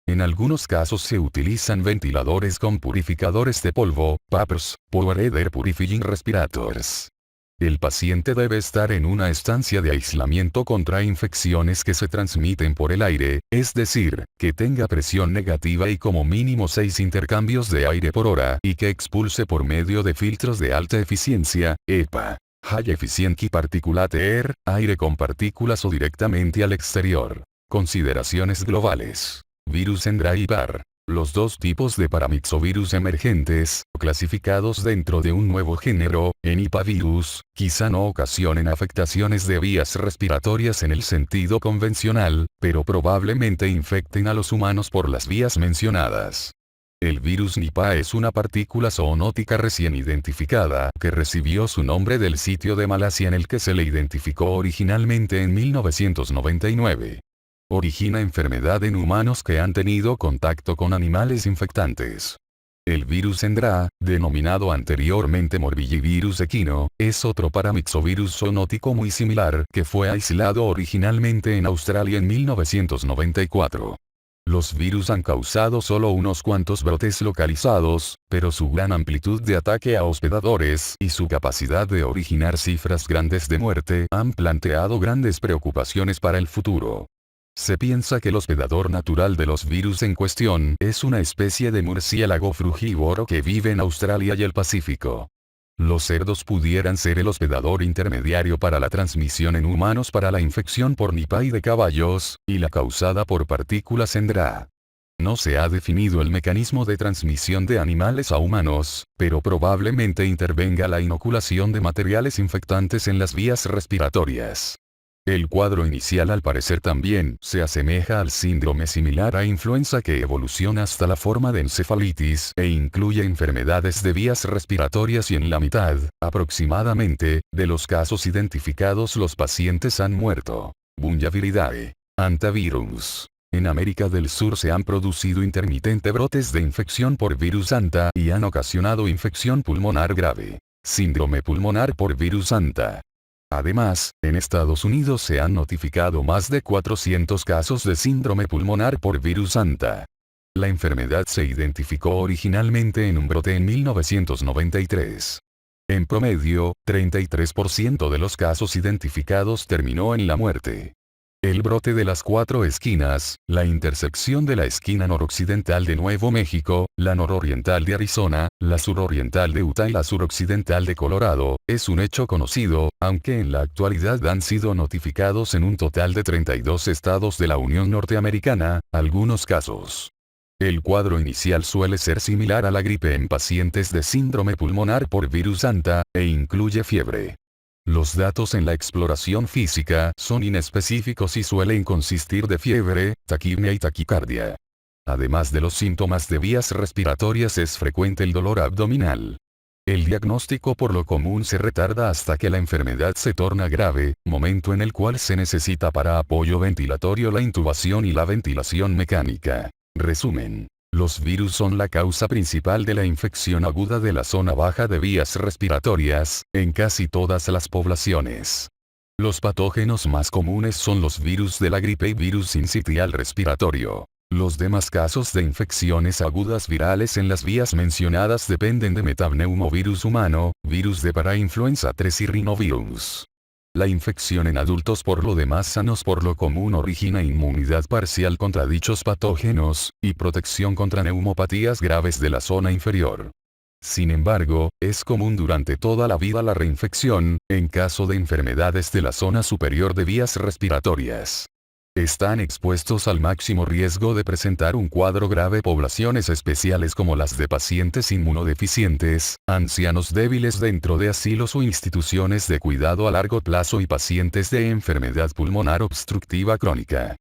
En algunos casos se utilizan ventiladores con purificadores de polvo, PAPRs, Power Air Purifying Respirators. El paciente debe estar en una estancia de aislamiento contra infecciones que se transmiten por el aire, es decir, que tenga presión negativa y como mínimo 6 intercambios de aire por hora y que expulse por medio de filtros de alta eficiencia, EPA, High Efficiency Particulate Air, aire con partículas o directamente al exterior. Consideraciones globales. Virus en dry bar. Los dos tipos de paramyxovirus emergentes, clasificados dentro de un nuevo género, Enipavirus, quizá no ocasionen afectaciones de vías respiratorias en el sentido convencional, pero probablemente infecten a los humanos por las vías mencionadas. El virus Nipah es una partícula zoonótica recién identificada que recibió su nombre del sitio de Malasia en el que se le identificó originalmente en 1999. Origina enfermedad en humanos que han tenido contacto con animales infectantes. El virus Hendra, denominado anteriormente Morbillivirus equino, es otro paramyxovirus zoonótico muy similar que fue aislado originalmente en Australia en 1994. Los virus han causado solo unos cuantos brotes localizados, pero su gran amplitud de ataque a hospedadores y su capacidad de originar cifras grandes de muerte han planteado grandes preocupaciones para el futuro. Se piensa que el hospedador natural de los virus en cuestión es una especie de murciélago frugívoro que vive en Australia y el Pacífico. Los cerdos pudieran ser el hospedador intermediario para la transmisión en humanos para la infección por Nipah y de caballos, y la causada por partículas Hendra. No se ha definido el mecanismo de transmisión de animales a humanos, pero probablemente intervenga la inoculación de materiales infectantes en las vías respiratorias. El cuadro inicial al parecer también se asemeja al síndrome similar a influenza que evoluciona hasta la forma de encefalitis e incluye enfermedades de vías respiratorias y en la mitad, aproximadamente, de los casos identificados los pacientes han muerto. Bunjaviridae. Hantavirus. En América del Sur se han producido intermitentes brotes de infección por virus Hanta y han ocasionado infección pulmonar grave. Síndrome pulmonar por virus Hanta. Además, en Estados Unidos se han notificado más de 400 casos de síndrome pulmonar por virus Hanta. La enfermedad se identificó originalmente en un brote en 1993. En promedio, 33% de los casos identificados terminó en la muerte. El brote de las cuatro esquinas, la intersección de la esquina noroccidental de Nuevo México, la nororiental de Arizona, la suroriental de Utah y la suroccidental de Colorado, es un hecho conocido, aunque en la actualidad han sido notificados en un total de 32 estados de la Unión Norteamericana, algunos casos. El cuadro inicial suele ser similar a la gripe en pacientes de síndrome pulmonar por virus Hanta, e incluye fiebre. Los datos en la exploración física son inespecíficos y suelen consistir de fiebre, taquipnea y taquicardia. Además de los síntomas de vías respiratorias es frecuente el dolor abdominal. El diagnóstico por lo común se retarda hasta que la enfermedad se torna grave, momento en el cual se necesita para apoyo ventilatorio la intubación y la ventilación mecánica. Resumen. Los virus son la causa principal de la infección aguda de la zona baja de vías respiratorias, en casi todas las poblaciones. Los patógenos más comunes son los virus de la gripe y virus sincitial respiratorio. Los demás casos de infecciones agudas virales en las vías mencionadas dependen de metapneumovirus humano, virus de parainfluenza 3 y rinovirus. La infección en adultos por lo demás sanos por lo común origina inmunidad parcial contra dichos patógenos, y protección contra neumopatías graves de la zona inferior. Sin embargo, es común durante toda la vida la reinfección, en caso de enfermedades de la zona superior de vías respiratorias. Están expuestos al máximo riesgo de presentar un cuadro grave poblaciones especiales como las de pacientes inmunodeficientes, ancianos débiles dentro de asilos o instituciones de cuidado a largo plazo y pacientes de enfermedad pulmonar obstructiva crónica.